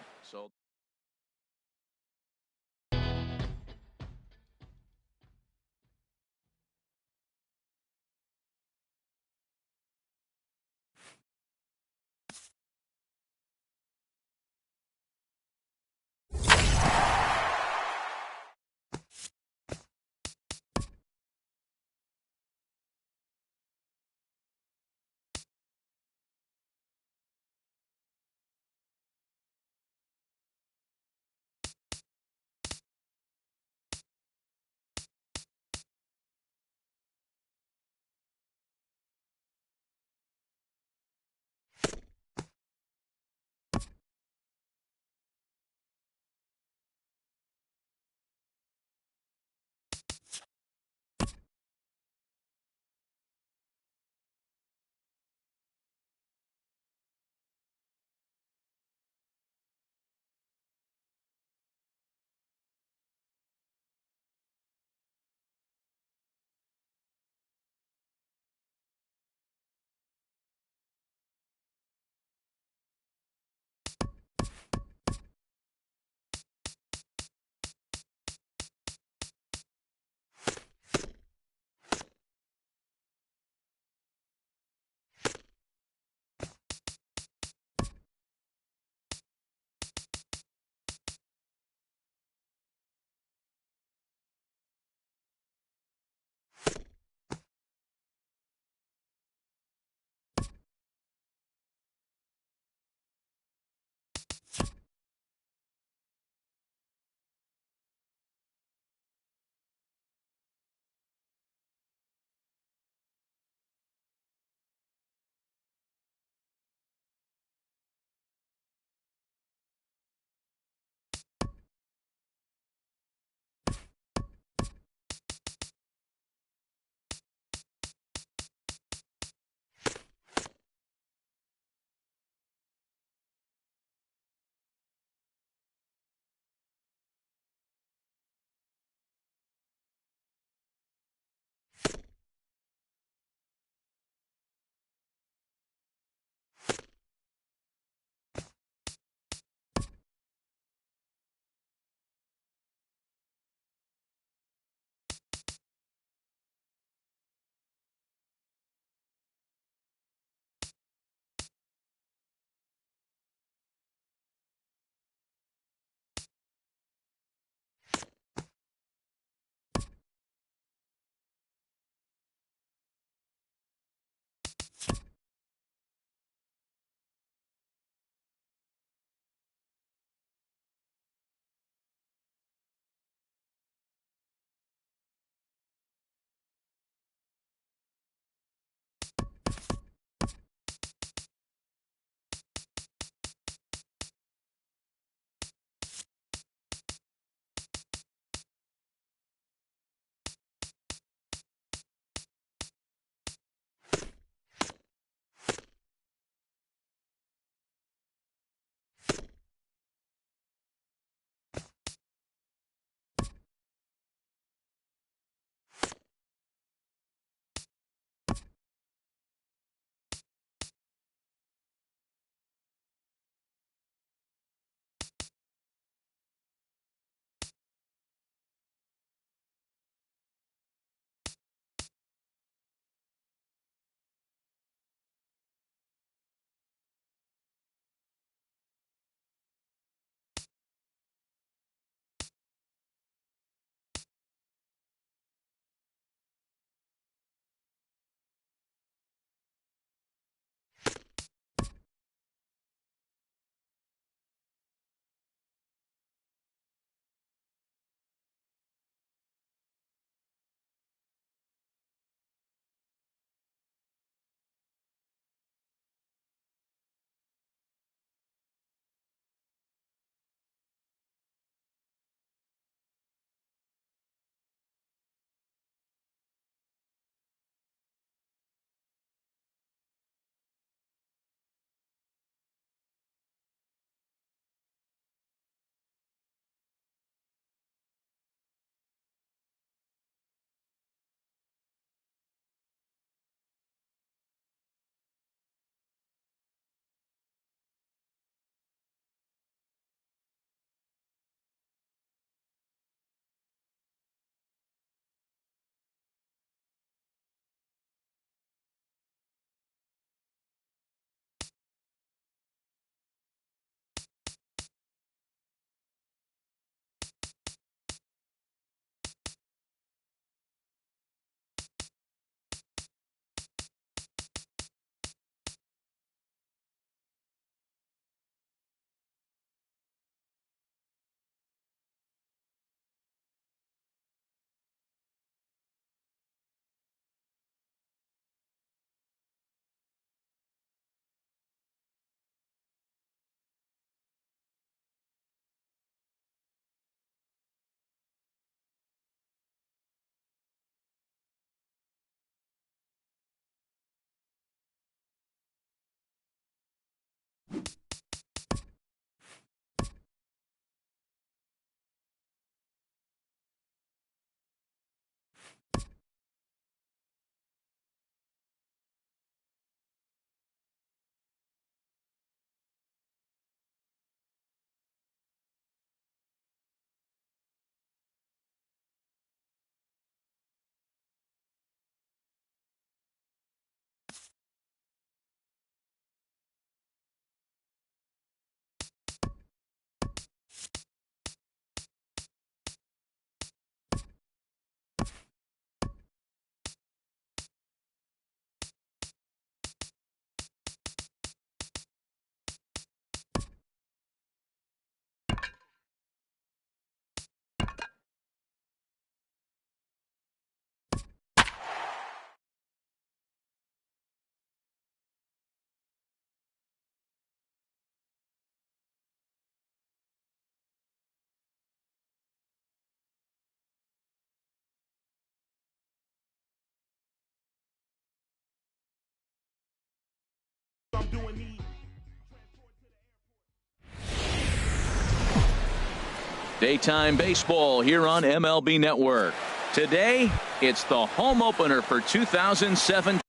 Daytime baseball here on MLB Network. Today, it's the home opener for 2007.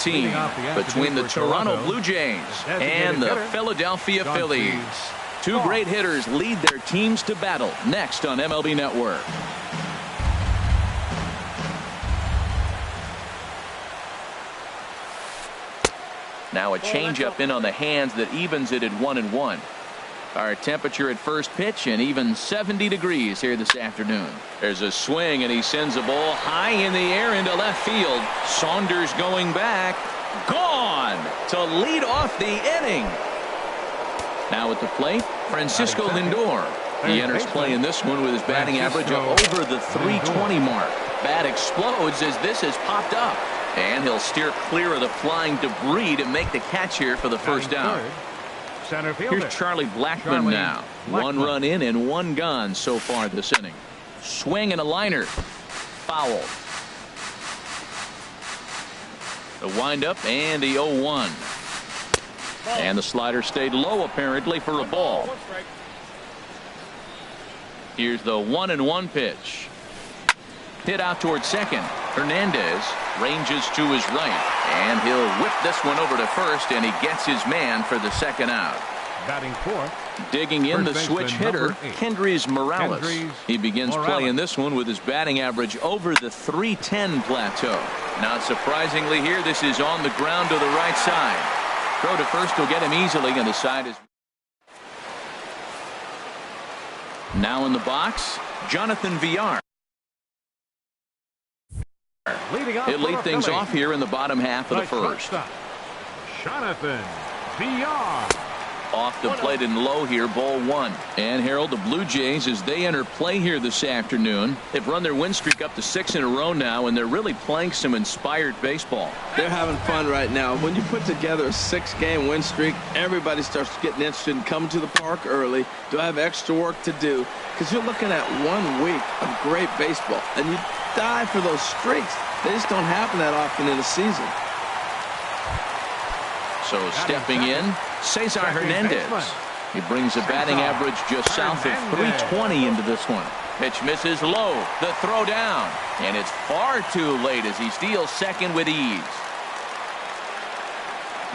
Team between the Toronto Blue Jays and the Philadelphia Phillies. Two great hitters lead their teams to battle next on MLB Network. Now a changeup in on the hands that evens it at 1-1. Our temperature at first pitch and even 70 degrees here this afternoon. There's a swing and he sends a ball high in the air into left field. Saunders going back. Gone to lead off the inning. Now at the plate, Francisco Lindor. He enters play in this one with his batting average up over the 320 mark. Bat explodes as this has popped up. And he'll steer clear of the flying debris to make the catch here for the first out. Here's Charlie Blackmon now. 1 run in and 1 gone so far this inning. Swing and a liner. Foul. The windup and the 0-1. And the slider stayed low apparently for a ball. Here's the 1-1 pitch. Hit out towards second. Hernandez ranges to his right, and he'll whip this one over to first, and he gets his man for the second out. Batting fourth. Digging in the switch hitter, Kendrys Morales. He begins playing this one with his batting average over the 310 plateau. Not surprisingly here, this is on the ground to the right side. Throw to first will get him easily, and the side is now in the box. Jonathan Villar. He'll lead things off here in the bottom half of the first. Jonathan Villar. Off the plate and low here, ball 1. And Harold, the Blue Jays, as they enter play here this afternoon, they've run their win streak up to 6 in a row now, and they're really playing some inspired baseball. They're having fun right now. When you put together a 6-game win streak, everybody starts getting interested in coming to the park early. Do I have extra work to do? Because you're looking at 1 week of great baseball, and you die for those streaks. They just don't happen that often in a season. So stepping in, Cesar Hernandez. He brings a batting average just south of 320 into this one. Pitch misses low. The throw down. And it's far too late as he steals second with ease.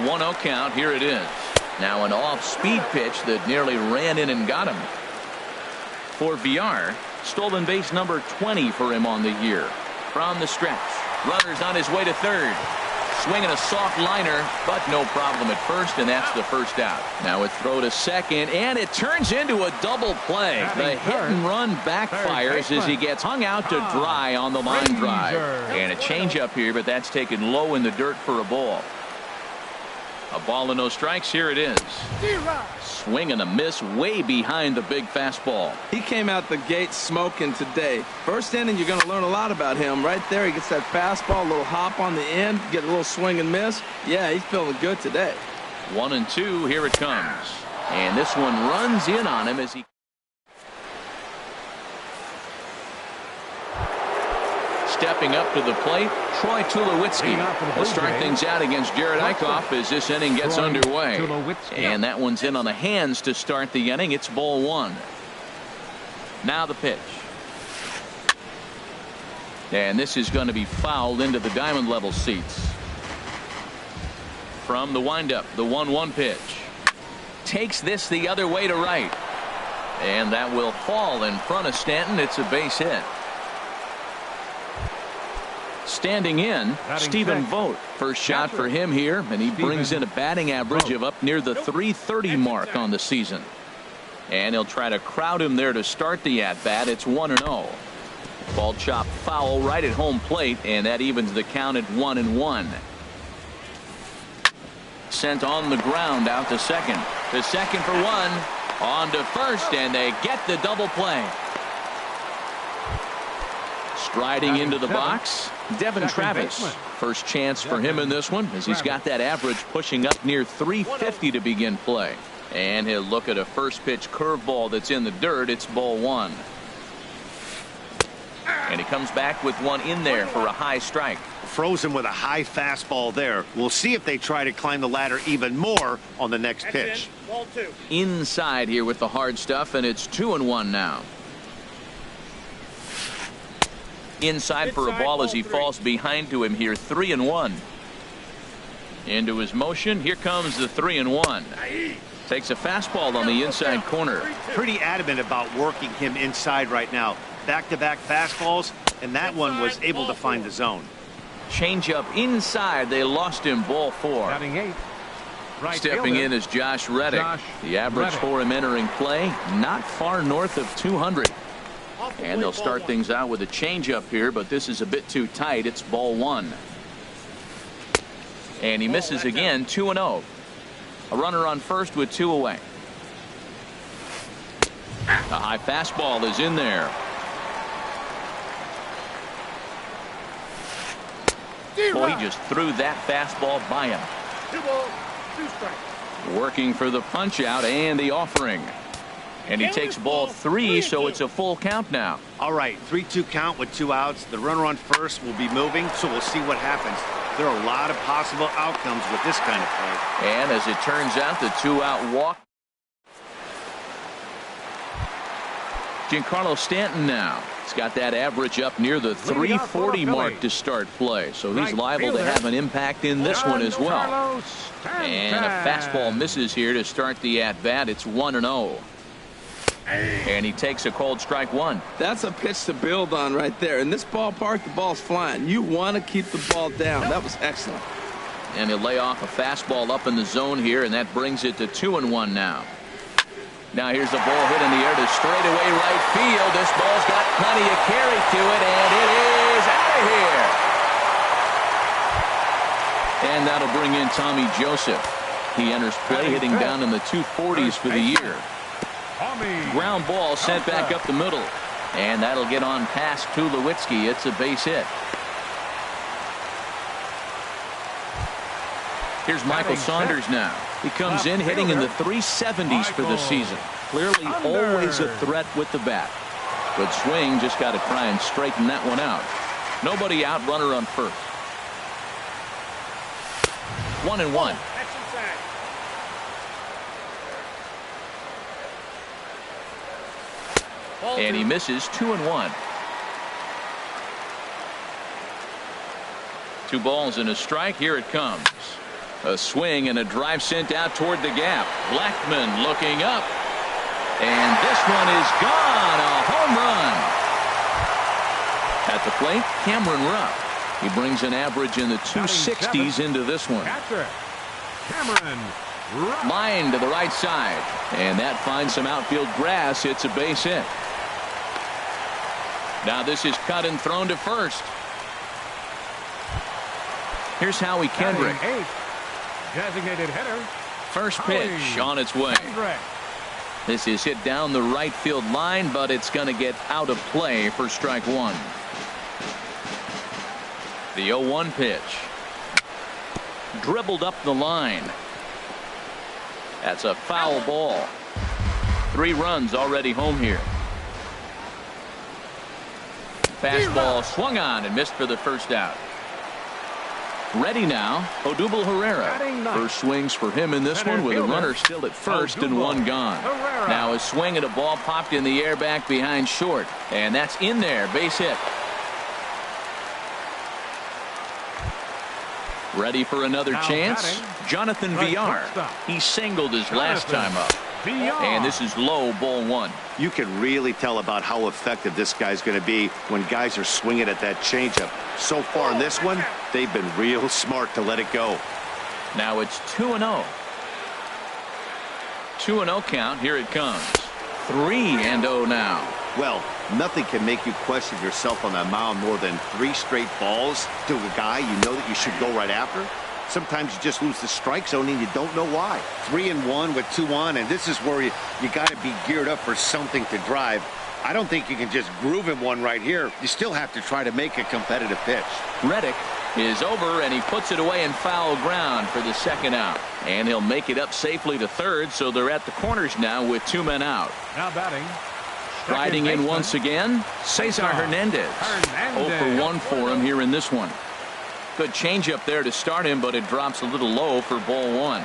1-0 count. Here it is. Now an off-speed pitch that nearly ran in and got him. For Villar, stolen base number 20 for him on the year. From the stretch. Runner's on his way to third. Swinging a soft liner, but no problem at first, and that's the first out. Now a throw to second, and it turns into a double play. The hit and run backfires as he gets hung out to dry on the line drive. And a changeup here, but that's taken low in the dirt for a ball. A ball and no strikes. Here it is. Swing and a miss way behind the big fastball. He came out the gate smoking today. First inning, you're going to learn a lot about him. Right there, he gets that fastball, a little hop on the end, get a little swing and miss. Yeah, he's feeling good today. 1-2, here it comes. And this one runs in on him as he... Stepping up to the plate, Troy Tulowitzki will start things out against Jared Eichhoff as this inning gets underway. And that one's in on the hands to start the inning. It's ball 1. Now the pitch. And this is going to be fouled into the diamond level seats. From the windup, the 1-1 pitch. Takes this the other way to right. And that will fall in front of Stanton. It's a base hit. Standing in, Stephen Vogt. First shot for him here, and he brings in a batting average of up near the 330 mark on the season. And he'll try to crowd him there to start the at-bat. It's 1-0. Ball chopped foul right at home plate, and that evens the count at 1-1. Sent on the ground out to second. The second for 1. On to first, and they get the double play. Striding into the box, Devin Travis. First chance for him in this one as he's got that average pushing up near 350 to begin play. And he'll look at a first pitch curveball that's in the dirt. It's ball 1. And he comes back with one in there for a high strike. froze him with a high fastball there. We'll see if they try to climb the ladder even more on the next pitch. Ball 2. Inside here with the hard stuff, and it's 2-1 now. Inside for a ball as he falls behind to him here. 3-1. Into his motion. Here comes the 3-1. Takes a fastball on the inside corner. Pretty adamant about working him inside right now. Back-to-back fastballs, and that one was able to find the zone. Changeup inside. They lost him. Ball 4. Batting 8. Right Stepping fielder, in is Josh Reddick. The average Reddick. for him entering play, not far north of 200. And they'll start things out with a changeup here, but this is a bit too tight. It's ball 1. And he misses again. 2-0. A runner on first with 2 away. A high fastball is in there. Boy, he just threw that fastball by him. 2 balls, 2 strikes. Working for the punch out and the offering. And he takes ball 3, so it's a full count now. All right, 3-2 count with 2 outs. The runner on first will be moving, so we'll see what happens. There are a lot of possible outcomes with this kind of play. And as it turns out, the 2-out walk. Giancarlo Stanton now. He's got that average up near the 340 mark to start play, so he's liable to have an impact in this one as well. And a fastball misses here to start the at-bat. It's 1-0. And he takes a cold strike 1. That's a pitch to build on right there. In this ballpark, the ball's flying. You want to keep the ball down. That was excellent. And he'll lay off a fastball up in the zone here, and that brings it to 2-1 now. Now here's the ball hit in the air to straightaway right field. This ball's got plenty of carry to it, and it is out of here. And that'll bring in Tommy Joseph. He enters play hitting down in the 240s for the year. Ground ball sent back up the middle, and that'll get on past Tulowitzki. It's a base hit. Here's Michael Saunders now. He comes in hitting in the 370s for the season. Clearly always a threat with the bat. Good swing, just got to try and straighten that one out. Nobody out, runner on first. 1-1. And he misses. 2-1. 2 balls and a strike. Here it comes. A swing and a drive sent out toward the gap. Blackman looking up. And this one is gone. A home run. At the plate, Cameron Rupp. He brings an average in the 260s into this one. Cameron Rupp. Line to the right side. And that finds some outfield grass. It's a base hit. Now this is cut and thrown to first. Here's Howie Kendrick. Designated hitter. First pitch on its way. This is hit down the right field line, but it's going to get out of play for strike 1. The 0-1 pitch. Dribbled up the line. That's a foul ball. 3 runs already home here. Fastball swung on and missed for the first out. Ready now, Odubel Herrera. First swings for him in this one with a runner still at first and 1 gone. Now a swing and a ball popped in the air back behind short. And that's in there, base hit. Ready for another chance? Jonathan Villar. He singled his last time up. And this is low, ball 1. You can really tell about how effective this guy's going to be when guys are swinging at that changeup. So far in this one, they've been real smart to let it go. Now it's 2-0. 2-0 count. Here it comes. 3-0 now. Well, nothing can make you question yourself on that mound more than 3 straight balls to a guy you know that you should go right after. Sometimes you just lose the strike zone and you don't know why. 3-1 with 2 on, and this is where you got to be geared up for something to drive. I don't think you can just groove him one right here. You still have to try to make a competitive pitch. Reddick is over, and he puts it away in foul ground for the second out. And he'll make it up safely to third, so they're at the corners now with 2 men out. Now batting. Riding in once again, Cesar Hernandez. 0 for 1 for him here in this one. Good changeup there to start him, but it drops a little low for ball one.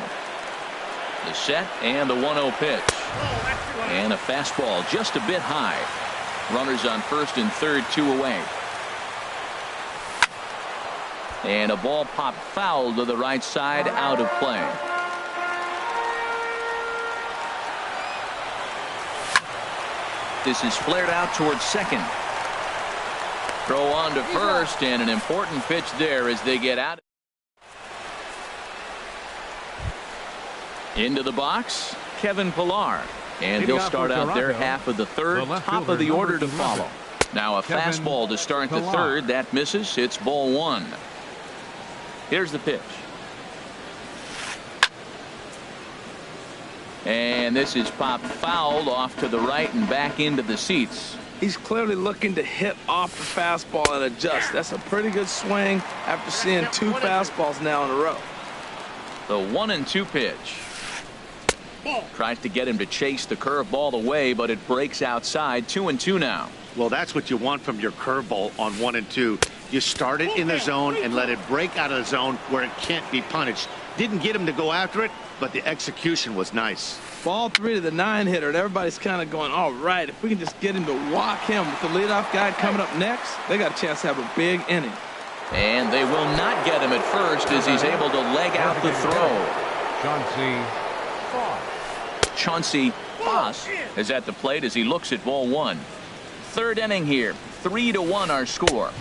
The set and the 1-0 pitch. And a fastball just a bit high. Runners on first and third, 2 away. And a ball popped foul to the right side, out of play. This is flared out towards second. Throw on to first, and an important pitch there as they get out. Into the box, Kevin Pillar. And he'll start out their half of the third, top of the order to follow. Now a fastball to start the third. That misses. It's ball one. Here's the pitch. And this is popped foul off to the right and back into the seats. He's clearly looking to hit off the fastball and adjust. That's a pretty good swing after seeing 2 fastballs now in a row. The 1-2 pitch. Tries to get him to chase the curveball away, but it breaks outside. 2-2 now. Well, that's what you want from your curveball on 1 and 2. You start it in the zone and let it break out of the zone where it can't be punished. Didn't get him to go after it, but the execution was nice. Ball 3 to the 9-hitter, and everybody's kind of going, all right, if we can just get him to walk him with the leadoff guy coming up next, they got a chance to have a big inning. And they will not get him at first as he's able to leg out the throw. Chauncey Foss is at the plate as he looks at ball one. Third inning here, 3-1 our score.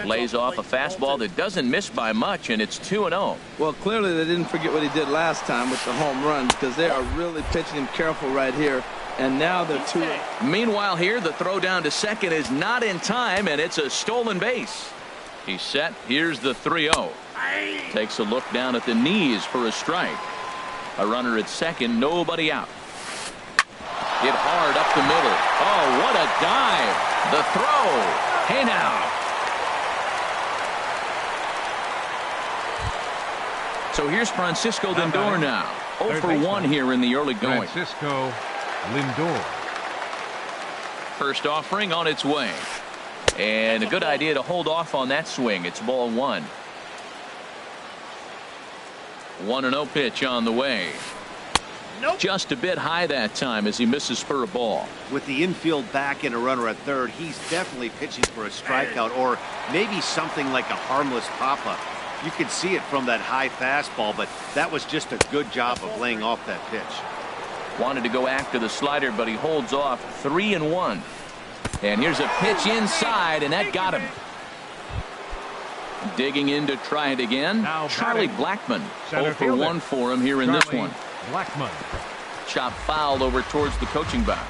Lays off a fastball that doesn't miss by much, and it's 2-0. Well, clearly they didn't forget what he did last time with the home run, because they are really pitching him careful right here. And now they're 2-0. Meanwhile here, the throw down to second is not in time, and it's a stolen base. He's set. Here's the 3-0. Takes a look down at the knees for a strike. A runner at second, nobody out. Hit hard up the middle. Oh, what a dive. The throw. Hey now. So here's Francisco Lindor now. 0 for 1 here in the early going. Francisco Lindor. First offering on its way. And a good idea to hold off on that swing. It's ball one. 1-0 pitch on the way. Just a bit high that time as he misses for a ball. With the infield back and a runner at third, he's definitely pitching for a strikeout or maybe something like a harmless pop-up. You could see it from that high fastball, but that was just a good job of laying off that pitch. Wanted to go after the slider, but he holds off. 3-1. And here's a pitch inside, and that got him. Digging in to try it again. Now Charlie Blackmon. 0 for 1 for him here in this one. Blackmon. Chop fouled over towards the coaching box.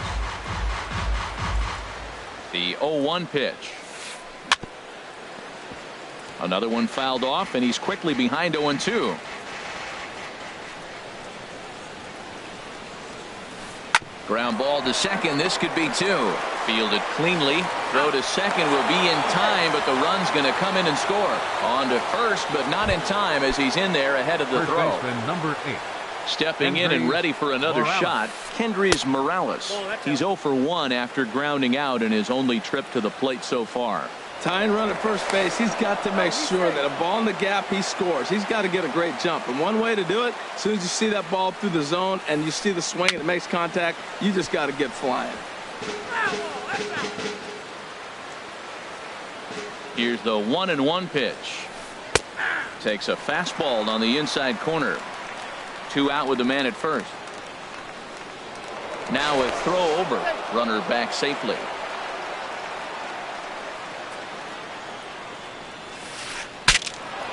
The 0-1 pitch. Another one fouled off, and he's quickly behind 0-2. Ground ball to second. This could be 2. Fielded cleanly. Throw to second will be in time, but the run's going to come in and score. On to first, but not in time as he's in there ahead of the First throw. baseman, number 8. Stepping in and ready for another shot, Kendrys Morales. He's 0 for 1 after grounding out in his only trip to the plate so far. Tying run at first base, he's got to make sure that a ball in the gap, he scores. He's got to get a great jump. And one way to do it, as soon as you see that ball through the zone and you see the swing and it makes contact, you just got to get flying. Here's the 1-1 pitch. Takes a fastball on the inside corner. 2 out with the man at first. Now a throw over. Runner back safely.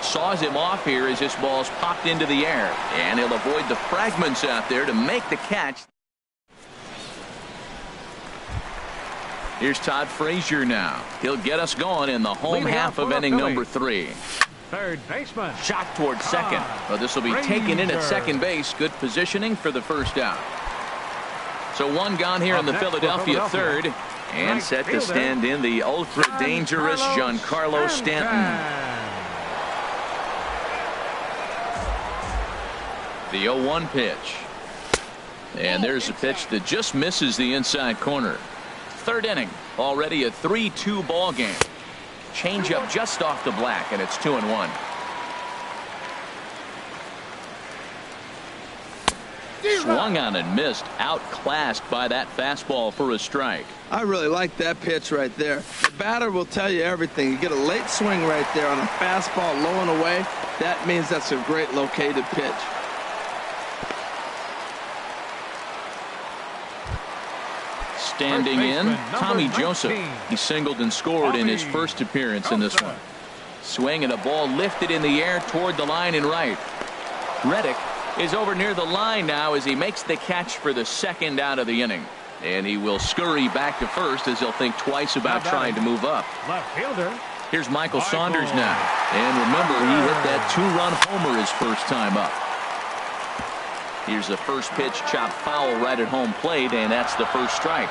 Saws him off here as this ball's popped into the air. And he'll avoid the fragments out there to make the catch. Here's Todd Frazier now. He'll get us going in the home half of inning number 3. Third baseman. Shot towards second. But this will be taken in at second base. Good positioning for the first out. So one gone here in the Philadelphia third. And set to stand in the ultra dangerous Giancarlo Stanton. The 0-1 pitch. And there's a pitch that just misses the inside corner. Third inning. Already a 3-2 ball game. Changeup just off the black, and it's 2-1. swung on and missed, outclassed by that fastball for a strike. I really like that pitch right there. The batter will tell you everything. You get a late swing right there on a fastball low and away. That means that's a great located pitch. Standing in, Tommy Joseph. He singled and scored in his first appearance in this one. Swing and a ball lifted in the air toward the line and right. Reddick is over near the line now as he makes the catch for the second out of the inning. And he will scurry back to first as he'll think twice about trying to move up. Left fielder. Here's Michael Saunders now. And remember, he hit that two-run homer his first time up. Here's the first pitch, chopped foul right at home plate, and that's the first strike.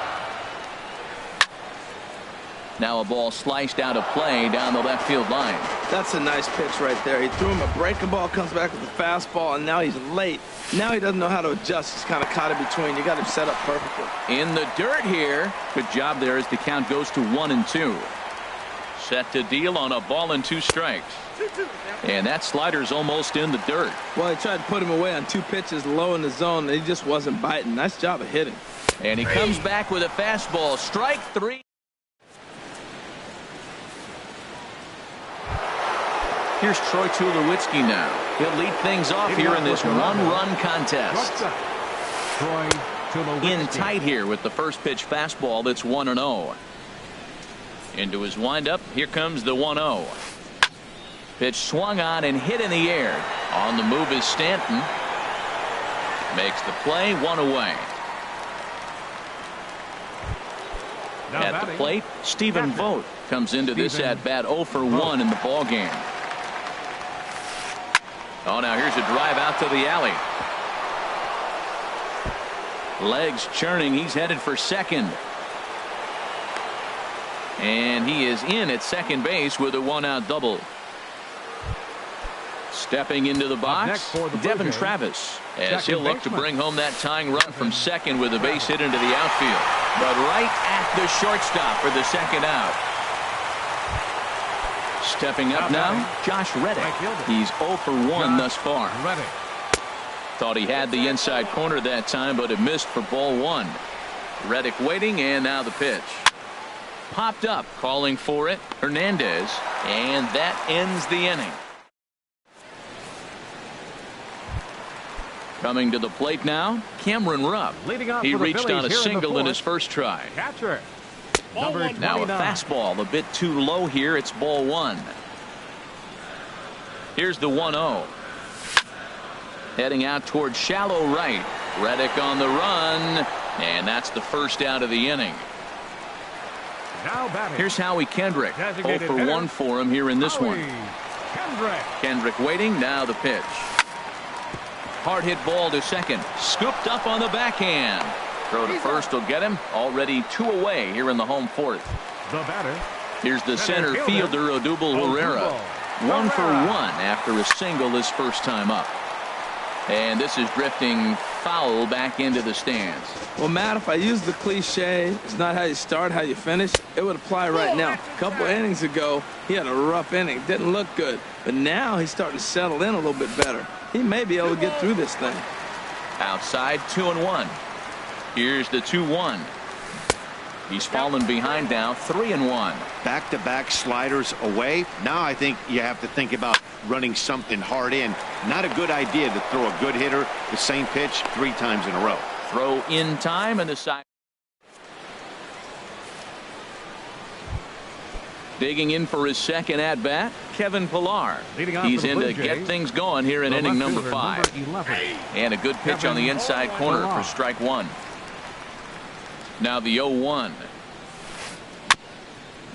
Now a ball sliced out of play down the left field line. That's a nice pitch right there. He threw him a breaking ball, comes back with a fastball, and now he's late. Now he doesn't know how to adjust. He's kind of caught in between. You got him set up perfectly. In the dirt here. Good job there as the count goes to 1-2. Set to deal on a ball and 2 strikes. And that slider's almost in the dirt. Well, he tried to put him away on 2 pitches low in the zone, and he just wasn't biting. Nice job of hitting. And he comes back with a fastball. Strike 3. Here's Troy Tulowitzki now. He'll lead things off here in this one-run contest. In tight here with the first pitch fastball that's 1-0. Into his windup. Here comes the 1-0. Pitch swung on and hit in the air. On the move is Stanton. Makes the play, 1 away. At the plate, Stephen Vogt comes into this at-bat 0 for 1 in the ballgame. Oh, now here's a drive out to the alley. Legs churning. He's headed for second. And he is in at second base with a 1-out double. Stepping into the box, Devin Travis, as he'll look to bring home that tying run from second with a base hit into the outfield. But right at the shortstop for the second out. Stepping up now, Josh Reddick. He's 0 for 1 thus far. Thought he had the inside corner that time, but it missed for ball 1. Reddick waiting, and now the pitch. Popped up, calling for it, Hernandez, and that ends the inning. Coming to the plate now, Cameron Rupp. He reached on a single in his first try. Catcher. Now a fastball a bit too low here. It's ball 1. Here's the 1-0. Heading out towards shallow right. Reddick on the run, and that's the first out of the inning. Here's Howie Kendrick. 0 for 1 for him here in this one. Kendrick waiting. Now the pitch. Hard hit ball to second. Scooped up on the backhand. Throw to first will get him. Already 2 away here in the home 4th. Here's the center fielder, Odubel Herrera. 1 for 1 after a single his first time up. And this is drifting foul back into the stands. Well, Matt, if I use the cliche, it's not how you start, how you finish, it would apply right now. A couple innings ago, he had a rough inning. Didn't look good. But now he's starting to settle in a little bit better. He may be able to get through this thing. Outside, 2-1. Here's the 2-1. He's fallen behind now, 3-1. Back-to-back sliders away. Now I think you have to think about running something hard in. Not a good idea to throw a good hitter the same pitch 3 times in a row. Throw in time and the side. Digging in for his second at-bat, Kevin Pillar. He's in to get things going here in inning number 5. And a good pitch on the inside corner for strike 1. Now the 0-1.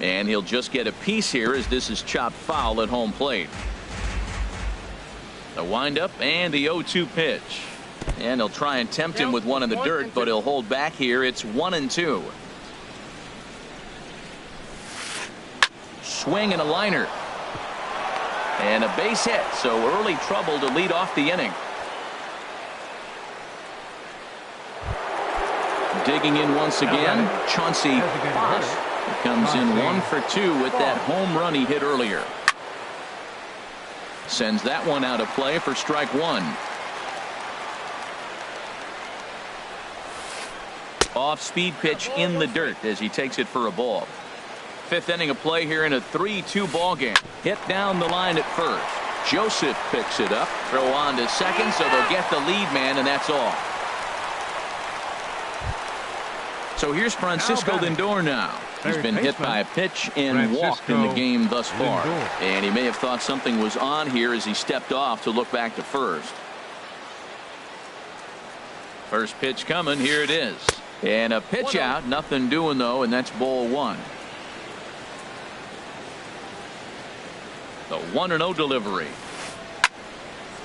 And he'll just get a piece here as this is chopped foul at home plate. The windup and the 0-2 pitch. And he'll try and tempt him with one in the dirt, but he'll hold back here. It's 1-2. Swing and a liner. And a base hit, so early trouble to lead off the inning. Digging in once again, Chauncey Foss. He comes in 1 for 2 with that home run he hit earlier. Sends that one out of play for strike 1. Off-speed pitch in the dirt as he takes it for a ball. Fifth inning of play here in a 3-2 ball game. Hit down the line at first. Joseph picks it up. Throw on to second, so they'll get the lead man, and that's all. So here's Francisco Lindor now. He's been hit by a pitch and walked in the game thus far. And he may have thought something was on here as he stepped off to look back to first. First pitch coming. Here it is. And a pitch out. Nothing doing, though, and that's ball one. The 1-0 delivery.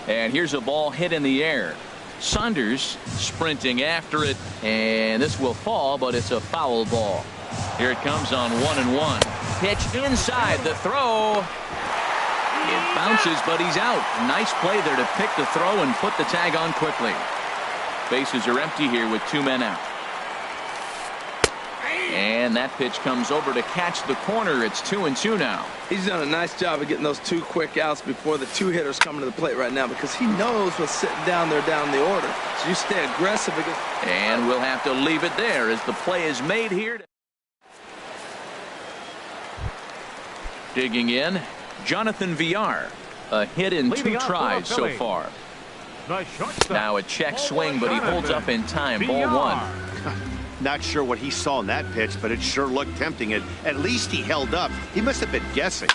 And here's a ball hit in the air. Saunders sprinting after it, and this will fall, but it's a foul ball. Here it comes on 1-1. Pitch inside. The throw. It bounces, but he's out. Nice play there to pick the throw and put the tag on quickly. Bases are empty here with 2 men out. And that pitch comes over to catch the corner. It's 2-2 now. He's done a nice job of getting those 2 quick outs before the 2 hitters coming to the plate right now, because he knows what's sitting down there down the order. So you stay aggressive against. And we'll have to leave it there as the play is made here. Digging in, Jonathan Villar. A hit in 2 tries so far. Now a check swing, but he holds up in time. Ball 1. Not sure what he saw in that pitch, but it sure looked tempting. At least he held up. He must have been guessing.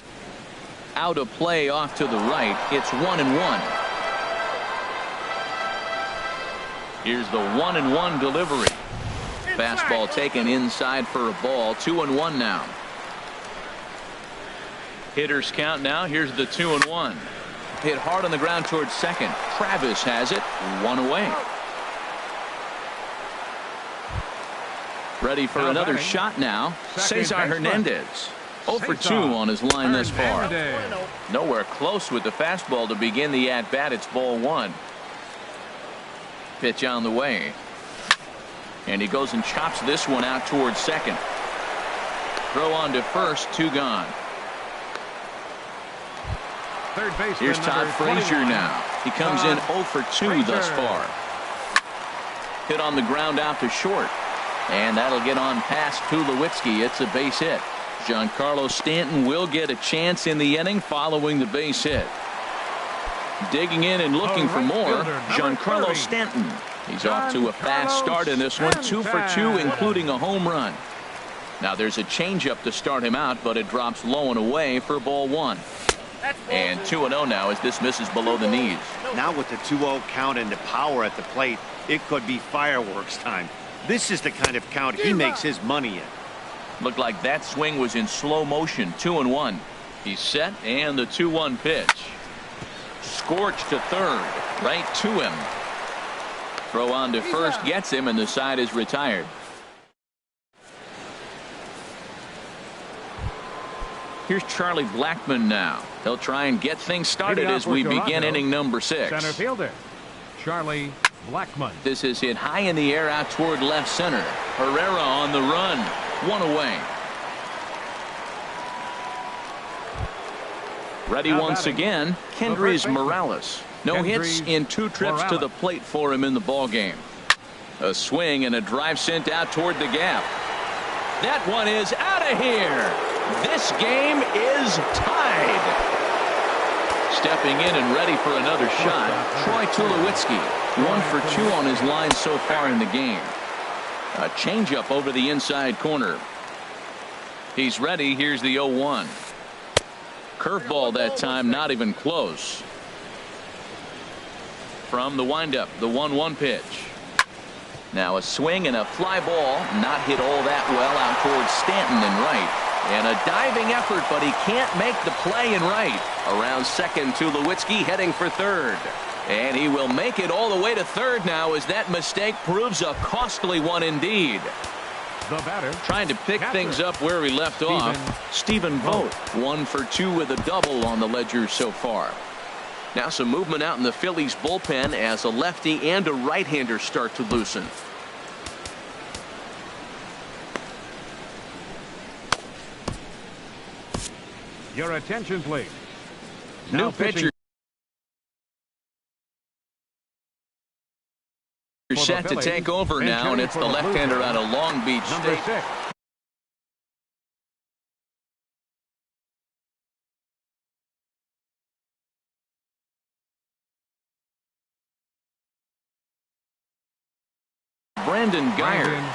Out of play off to the right. It's 1-1. Here's the 1-1 delivery. Fastball taken inside for a ball. 2-1 now. Hitters count now. Here's the 2-1. Hit hard on the ground towards second. Travis has it. 1 away. Ready for another shot now. Cesar Hernandez. 0 for 2 on his line thus far. Nowhere close with the fastball to begin the at-bat. It's ball 1. Pitch on the way. And he goes and chops this one out towards second. Throw on to first. 2 gone. Here's Todd Frazier now. He comes in 0 for 2 thus far. Hit on the ground out to short. And that'll get on past Tulowitzki. It's a base hit. Giancarlo Stanton will get a chance in the inning following the base hit. Digging in and looking for more, Giancarlo Stanton. He's off to a fast start in this one. 2 for 2, including a home run. Now there's a changeup to start him out, but it drops low and away for ball 1. And 2-0 now as this misses below the knees. Now with the 2-0 count and the power at the plate, it could be fireworks time. This is the kind of count he makes his money in. Looked like that swing was in slow motion. 2-1. He's set, and the 2-1 pitch. Scorched to third. Right to him. Throw on to first gets him, and the side is retired. Here's Charlie Blackmon now. He'll try and get things started as we begin inning number 6. Center fielder Charlie Blackmon. This is hit high in the air out toward left center. Herrera on the run. 1 away. Ready once again, Kendrys Morales. No hits in 2 trips to the plate for him in the ball game. A swing and a drive sent out toward the gap. That one is out of here. This game is tied. Stepping in and ready for another shot, Troy Tulowitzki. 1 for 2 on his line so far in the game. A changeup over the inside corner. He's ready. Here's the 0-1. Curveball that time, not even close. From the windup, the 1-1 pitch. Now a swing and a fly ball, not hit all that well out towards Stanton and right. And a diving effort, but he can't make the play in right. Around second, Tulowitzki heading for third. And he will make it all the way to third now as that mistake proves a costly one indeed. The batter, trying to pick things up where we left off. Stephen Vogt. 1 for 2 with a double on the ledger so far. Now some movement out in the Phillies bullpen as a lefty and a right-hander start to loosen. Your attention, please. New pitcher for the set to Phillies, take over now, and entering it's for the the Blue left-hander Jays, out of Long Beach number State. 6. Brandon Geyer.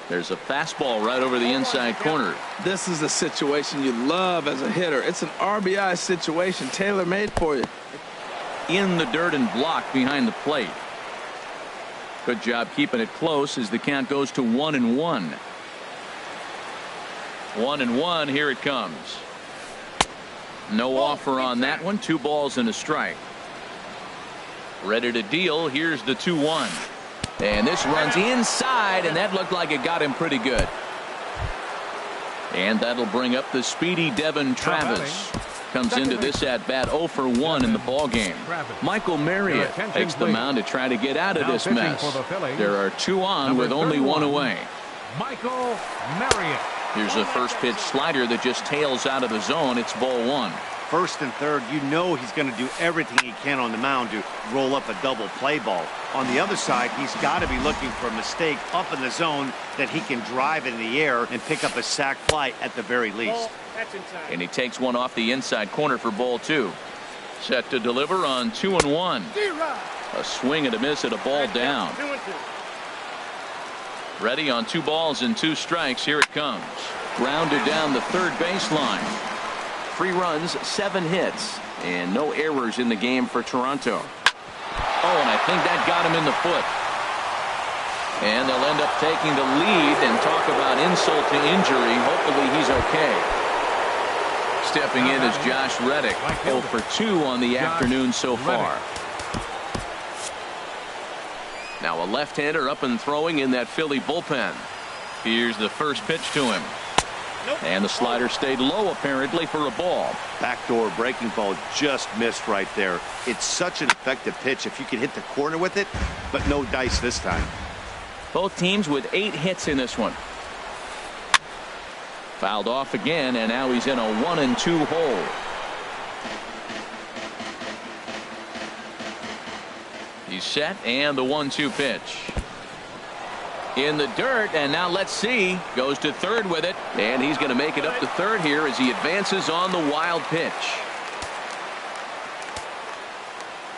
There's a fastball right over the inside corner. This is a situation you love as a hitter. It's an RBI situation, tailor-made for you. In the dirt and blocked behind the plate. Good job keeping it close as the count goes to 1-1. 1-1. Here it comes. No offer on that one. 2 balls and a strike. Ready to deal. Here's the 2-1. And this runs inside, and that looked like it got him pretty good. And that'll bring up the speedy Devin Travis. Comes into this at bat 0 for 1 in the ball game. Michael Marriott takes the mound to try to get out of this mess. There are 2 on with only 1 away. Michael Marriott. Here's a first pitch slider that just tails out of the zone. It's ball 1. First and third, you know he's going to do everything he can on the mound to roll up a double play ball. On the other side, he's got to be looking for a mistake up in the zone that he can drive in the air and pick up a sac fly at the very least. And he takes one off the inside corner for ball 2. Set to deliver on 2-1. A swing and a miss at a ball down. Ready on 2 balls and 2 strikes. Here it comes. Grounded down the third baseline. 3 runs, 7 hits, and no errors in the game for Toronto. Oh, and I think that got him in the foot. And they'll end up taking the lead, and talk about insult to injury. Hopefully he's okay. Stepping in is Josh Reddick. 0 for 2 on the afternoon so far. Now a left-hander up and throwing in that Philly bullpen. Here's the first pitch to him. And the slider stayed low apparently for a ball. Backdoor breaking ball just missed right there. It's such an effective pitch if you can hit the corner with it, but no dice this time. Both teams with 8 hits in this one. Fouled off again, and now he's in a 1-2 hole. He's set, and the 1-2 pitch. In the dirt, and now let's see. Goes to third with it, and he's going to make it up to third here as he advances on the wild pitch.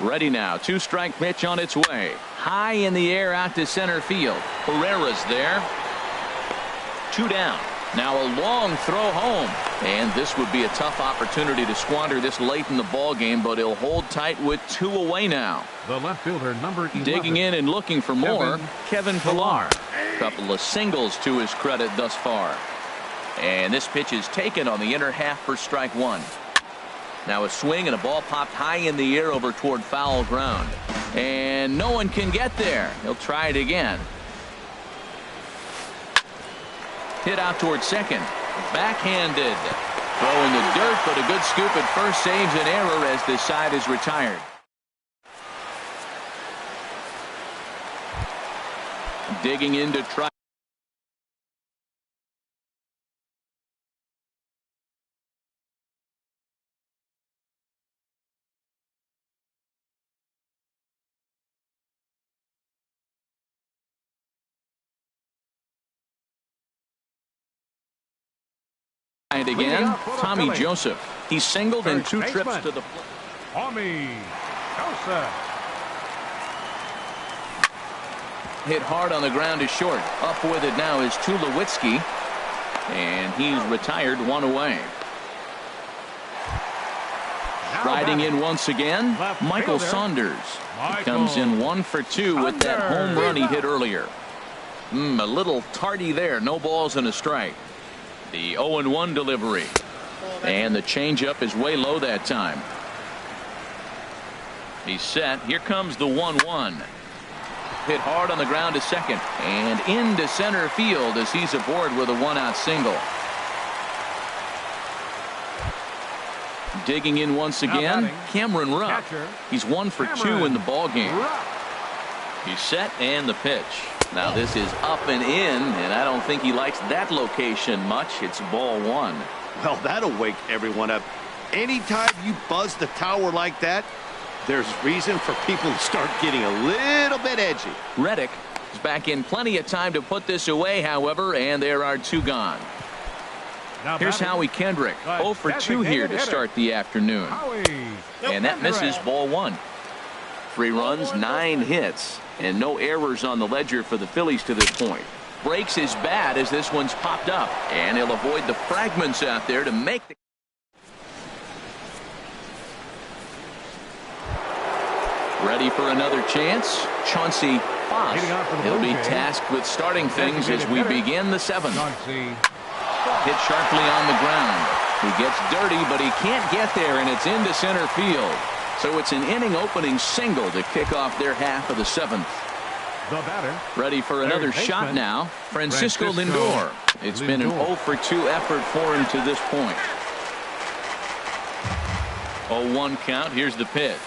Ready now. 2-strike pitch on its way. High in the air out to center field. Herrera's there. 2 down. Now a long throw home, and this would be a tough opportunity to squander this late in the ball game, but he'll hold tight with 2 away now. The left fielder, number 11. Digging in and looking for more, Kevin Pillar. Couple of singles to his credit thus far. And this pitch is taken on the inner half for strike 1. Now a swing and a ball popped high in the air over toward foul ground. And no one can get there. He'll try it again. Hit out towards second. Backhanded. Throw in the dirt, but a good scoop at first saves an error as this side is retired. Digging in to try. And again, Tommy Joseph. He singled in 2 trips to the plate. Tommy Joseph. Hit hard on the ground is short. Up with it now is Tulowitzki. And he's retired 1 away. Riding in once again, Michael Saunders. He comes in 1 for 2 with that home run he hit earlier. A little tardy there. No balls and a strike. The 0-1 delivery. And the changeup is way low that time. He's set. Here comes the 1-1. Hit hard on the ground to second. And into center field as he's aboard with a 1-out single. Digging in once again, Cameron Rupp. He's 1 for 2 in the ball game. He's set, and the pitch. Now this is up and in, and I don't think he likes that location much. It's ball 1. Well, that'll wake everyone up. Anytime you buzz the tower like that, there's reason for people to start getting a little bit edgy. Reddick is back in plenty of time to put this away, however, and there are 2 gone. Here's Howie Kendrick, 0 for 2 here to start the afternoon. And that misses ball 1. 3 runs, 9 hits, and no errors on the ledger for the Phillies to this point. Breaks his bat as this one's popped up, and he'll avoid the fragments out there to make the... Ready for another chance, Chauncey Foss. He'll be tasked with starting things as we begin the 7th. Hit sharply on the ground. He gets dirty, but he can't get there, and it's into center field. So it's an inning-opening single to kick off their half of the 7th. The batter. Ready for another shot now, Francisco Lindor. It's been an 0 for 2 effort for him to this point. 0-1 count. Here's the pitch.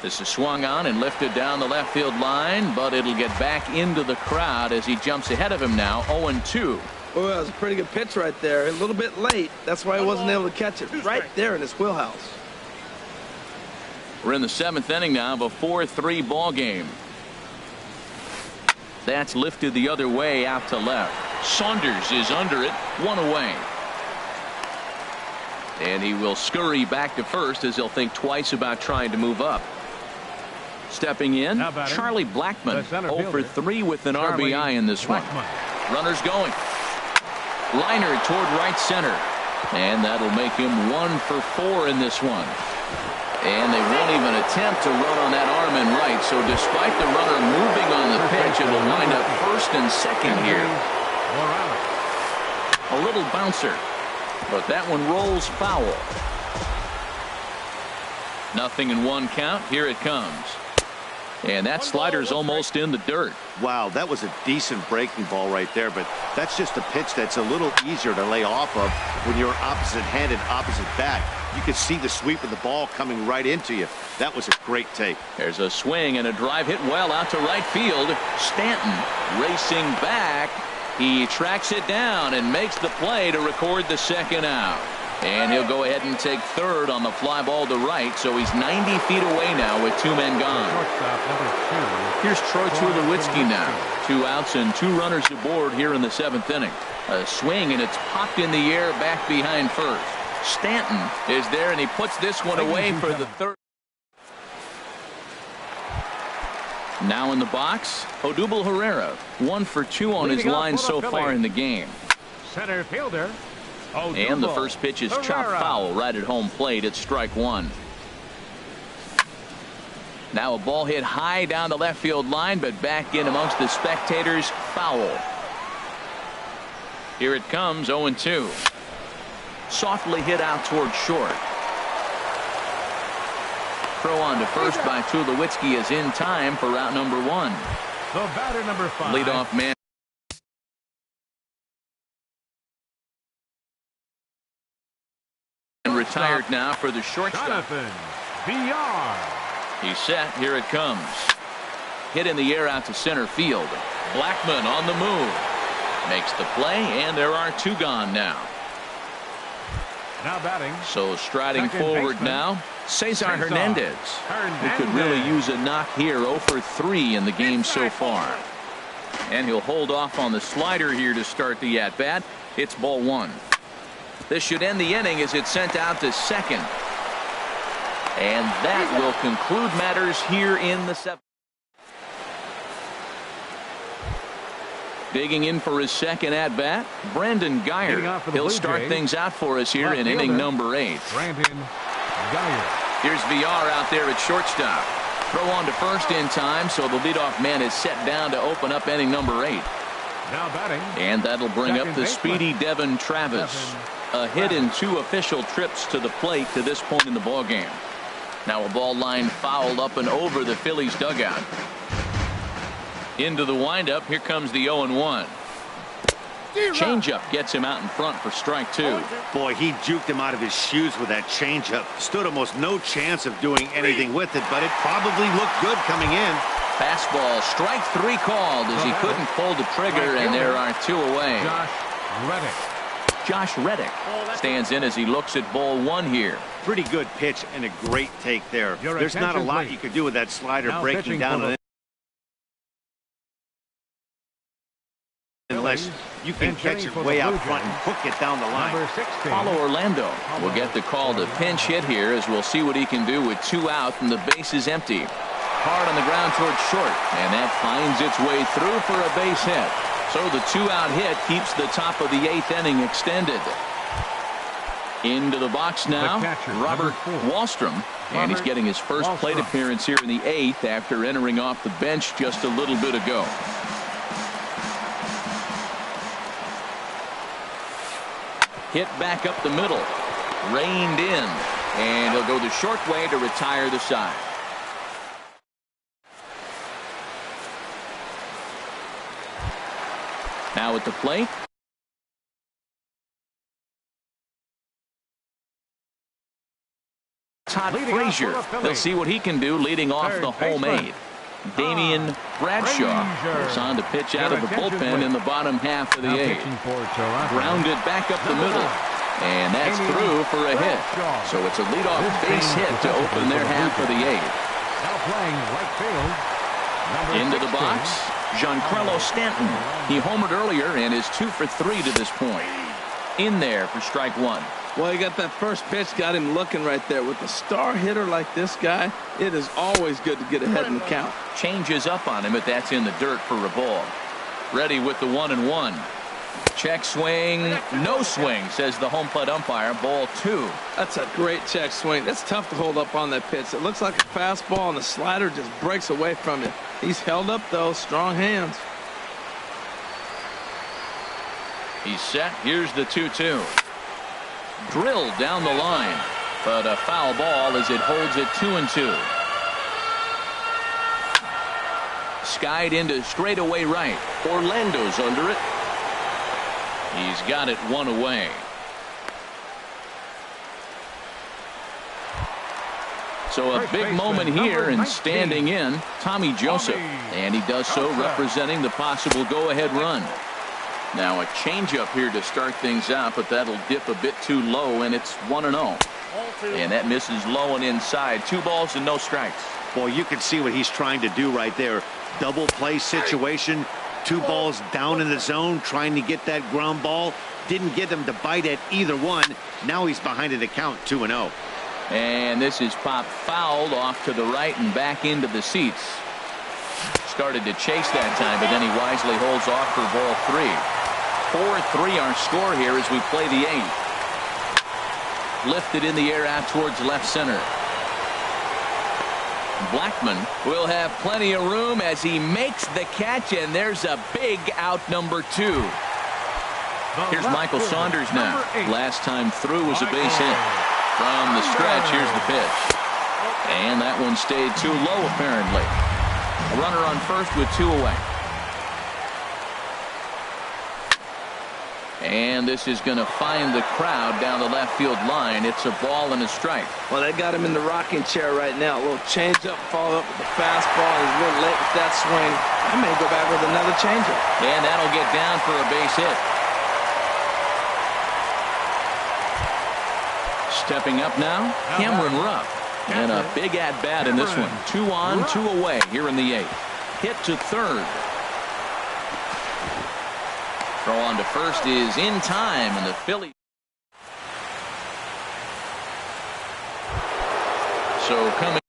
This is swung on and lifted down the left field line, but it'll get back into the crowd as he jumps ahead of him now. 0-2. Oh, that was a pretty good pitch right there. A little bit late. That's why he wasn't able to catch it. Right there in his wheelhouse. We're in the 7th inning now of a 4-3 ball game. That's lifted the other way out to left. Saunders is under it, 1 away. And he will scurry back to first as he'll think twice about trying to move up. Stepping in, Charlie Blackmon, 0 for 3 with an RBI in this one. Runners going. Liner toward right center. And that'll make him 1 for 4 in this one. And they won't even attempt to run on that arm in right. So despite the runner moving on the pitch, it'll wind up first and second here. A little bouncer. But that one rolls foul. 0-1 count. Here it comes. And that slider's almost in the dirt. Wow, that was a decent breaking ball right there, but that's just a pitch that's a little easier to lay off of when you're opposite-handed, opposite bat. You can see the sweep of the ball coming right into you. That was a great take. There's a swing and a drive hit well out to right field. Stanton racing back. He tracks it down and makes the play to record the 2nd out. And he'll go ahead and take 3rd on the fly ball to right, so he's 90 feet away now with 2 men gone. Here's Troy Tulowitzki now. 2 outs and 2 runners aboard here in the 7th inning. A swing, and it's popped in the air back behind first. Stanton is there, and he puts this one away for the 3rd. Now in the box, Odubel Herrera, 1 for 2 on his line so far in the game. Center fielder. And the first pitch is chopped foul right at home plate. It's strike 1. Now a ball hit high down the left field line, but back in amongst the spectators. Foul. Here it comes. 0-2. Softly hit out toward short. Throw on to first by Tulowitzki is in time for route number 1. The batter number 5. Leadoff man. Retired now for the shortstop. He's set. Here it comes. Hit in the air out to center field. Blackmon on the move. Makes the play, and there are 2 gone now. Now batting. So striding forward now, Cesar Hernandez. Who could really use a knock here. 0 for 3 in the game so far. And he'll hold off on the slider here to start the at-bat. It's ball 1. This should end the inning as it's sent out to second. And that will conclude matters here in the 7th. Digging in for his 2nd at-bat, Brandon Guyer. He'll start things out for us here in inning number 8. Brandon Guyer. Here's VR out there at shortstop. Throw on to first in time, so the leadoff man is set down to open up inning number 8. Now batting. And that'll bring up the speedy Devin Travis. A hit in 2 official trips to the plate to this point in the ballgame. Now a ball line fouled up and over the Phillies dugout. Into the windup. Here comes the 0-1. Changeup gets him out in front for strike 2. Boy, he juked him out of his shoes with that changeup. Stood almost no chance of doing anything with it, but it probably looked good coming in. Fastball, strike 3 called as he couldn't pull the trigger, and there are 2 away. Josh Reddick. Josh Reddick stands in as he looks at ball one here. Pretty good pitch and a great take there. There's not a lot you could do with that slider breaking down unless you can catch it way out front and hook it down the line. Paulo Orlando will get the call to pinch hit here, as we'll see what he can do with 2 out and the base is empty. Hard on the ground towards short, and that finds its way through for a base hit. So the 2-out hit keeps the top of the 8th inning extended. Into the box now, Robert Wallstrom, and he's getting his first plate appearance here in the 8th after entering off the bench just a little bit ago. Hit back up the middle, reined in, and he'll go the short way to retire the side. Now at the plate, Todd Frazier. They'll see what he can do leading off the home 8. Damian Bradshaw goes on to pitch out of the bullpen in the bottom half of the 8th. Grounded back up the middle, and that's through for a hit. So it's a leadoff base hit to open their half of the 8th. Into the box, Giancarlo Stanton. He homered earlier and is 2 for 3 to this point. In there for strike 1. Well, he got that first pitch, got him looking right there. With a star hitter like this guy, it is always good to get ahead in the count. Changes up on him, but that's in the dirt for a ball. Ready with the 1-1. Check swing, no swing, says the home plate umpire. Ball 2. That's a great check swing. That's tough to hold up on that pitch. It looks like a fastball, and the slider just breaks away from it. He's held up, though. Strong hands. He's set. Here's the 2-2. Drilled down the line, but a foul ball as it holds it 2-2. Skied into straightaway right. Orlando's under it. He's got it 1 away. So a big moment here, and standing in, Tommy Joseph, and he does so representing the possible go-ahead run. Now a changeup here to start things out, but that'll dip a bit too low, and it's 1-0. And that misses low and inside. 2 balls and no strikes. Well, you can see what he's trying to do right there. Double play situation. 2 balls down in the zone, trying to get that ground ball. Didn't get him to bite at either one. Now he's behind in the count, 2-0. And this is popped fouled off to the right and back into the seats. Started to chase that time, but then he wisely holds off for ball 3. 4-3 our score here as we play the 8th. Lifted in the air out towards left center. Blackman will have plenty of room as he makes the catch, and there's a big out, number 2. Here's Michael Saunders now. Last time through was a base hit. From the stretch, here's the pitch. And that one stayed too low, apparently. A runner on first with 2 away. And this is going to find the crowd down the left field line. It's a ball and a strike. Well, they got him in the rocking chair right now. A little changeup, follow up with the fastball. He's a little late with that swing. I may go back with another changeup. And that'll get down for a base hit. Stepping up now, Cameron Rupp. And a big at-bat in this one. 2 on, 2 away here in the 8th. Hit to third. Throw on to first is in time, and the Phillies. So coming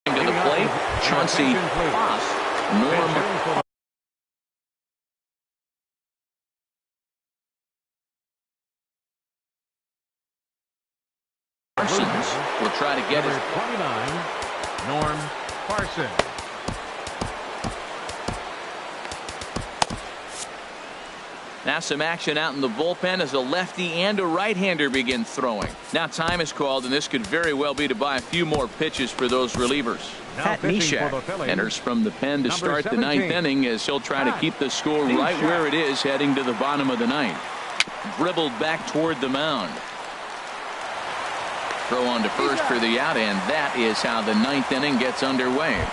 to the plate, Chauncey Foss, Norm Parsons will try to get his 29, Norm Parsons. Now some action out in the bullpen as a lefty and a right-hander begin throwing. Now time is called, and this could very well be to buy a few more pitches for those relievers. Pat Neshek enters from the pen to start the 9th inning as he'll try to keep the score right where it is heading to the bottom of the 9th. Dribbled back toward the mound. Throw on to first for the out, and that is how the 9th inning gets underway.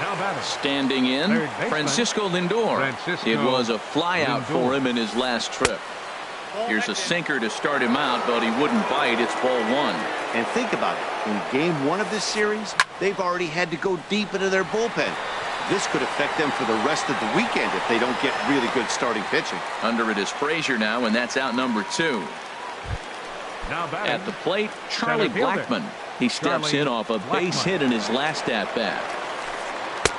Now batting. Standing in, Third baseman, Francisco Lindor. Francisco It was a flyout Lindor. for him in his last trip. Here's a sinker to start him out, but he wouldn't bite. It's ball one. And think about it. In game one of this series, they've already had to go deep into their bullpen. This could affect them for the rest of the weekend if they don't get really good starting pitching. Under it is Frazier now, and that's out number 2. Now batting. At the plate, Charlie Center fielder. Blackmon. He steps Charlie in off a base Blackmon. hit in his last at-bat.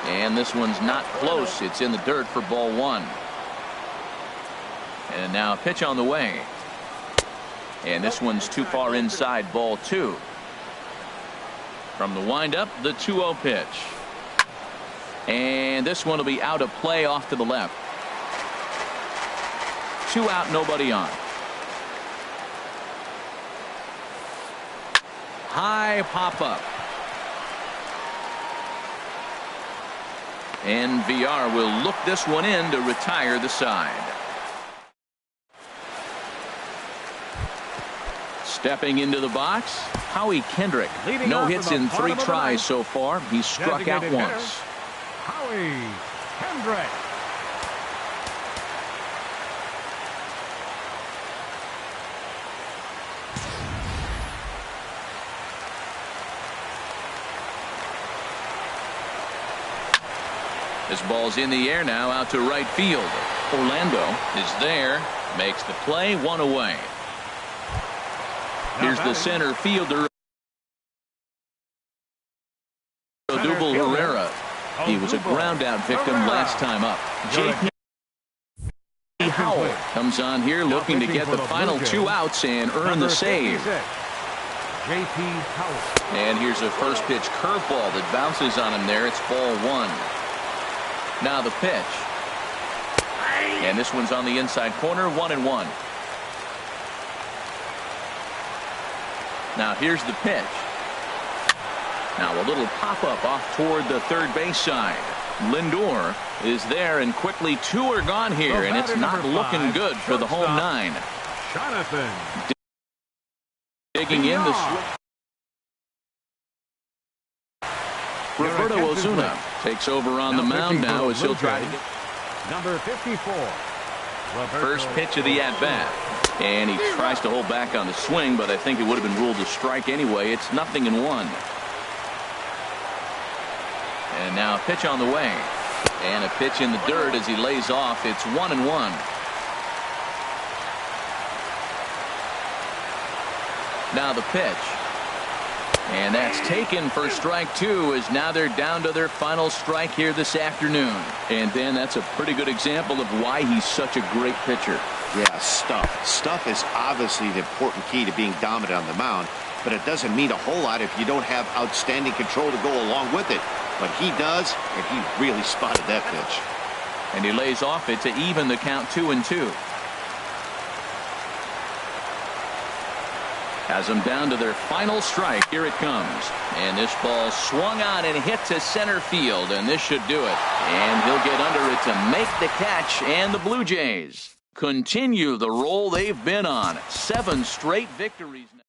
And this one's not close. It's in the dirt for ball one. And now a pitch on the way. And this one's too far inside, ball two. From the windup, the 2-0 pitch. And this one will be out of play off to the left. 2 out, nobody on. High pop up. And VR will look this one in to retire the side. Stepping into the box, Howie Kendrick. Leading No off hits in the in 3 bottom of the tries ninth. so far. He's struck out Designated hitter, once. Howie Kendrick. This ball's in the air now, out to right field. Orlando is there, makes the play, 1 away. Here's the center fielder, Odubel Herrera. He was a ground out victim last time up. J.P. Howell comes on here looking to get the final 2 outs and earn the save. J.P. Howell. And here's a first pitch curveball that bounces on him there. It's ball 1. Now the pitch. And this one's on the inside corner, 1-1. Now here's the pitch. Now a little pop-up off toward the third base side. Lindor is there, and quickly 2 are gone here, and it's not looking good for the home 9. Jonathan. Digging in the switch. Roberto Ozuna takes over on the mound now as he'll try to get number 54. first pitch of the at-bat. And he tries to hold back on the swing, but I think it would have been ruled a strike anyway. It's 0-1. And now a pitch on the way. And a pitch in the dirt as he lays off. It's 1-1. Now the pitch. And that's taken for strike 2, as now they're down to their final strike here this afternoon. And then that's a pretty good example of why he's such a great pitcher. Yeah, stuff. Stuff is obviously the important key to being dominant on the mound, but it doesn't mean a whole lot if you don't have outstanding control to go along with it. But he does, and he really spotted that pitch. And he lays off it to even the count 2-2. Has them down to their final strike. Here it comes. And this ball swung on and hit to center field, and this should do it. And he'll get under it to make the catch, and the Blue Jays continue the roll they've been on. 7 straight victories now.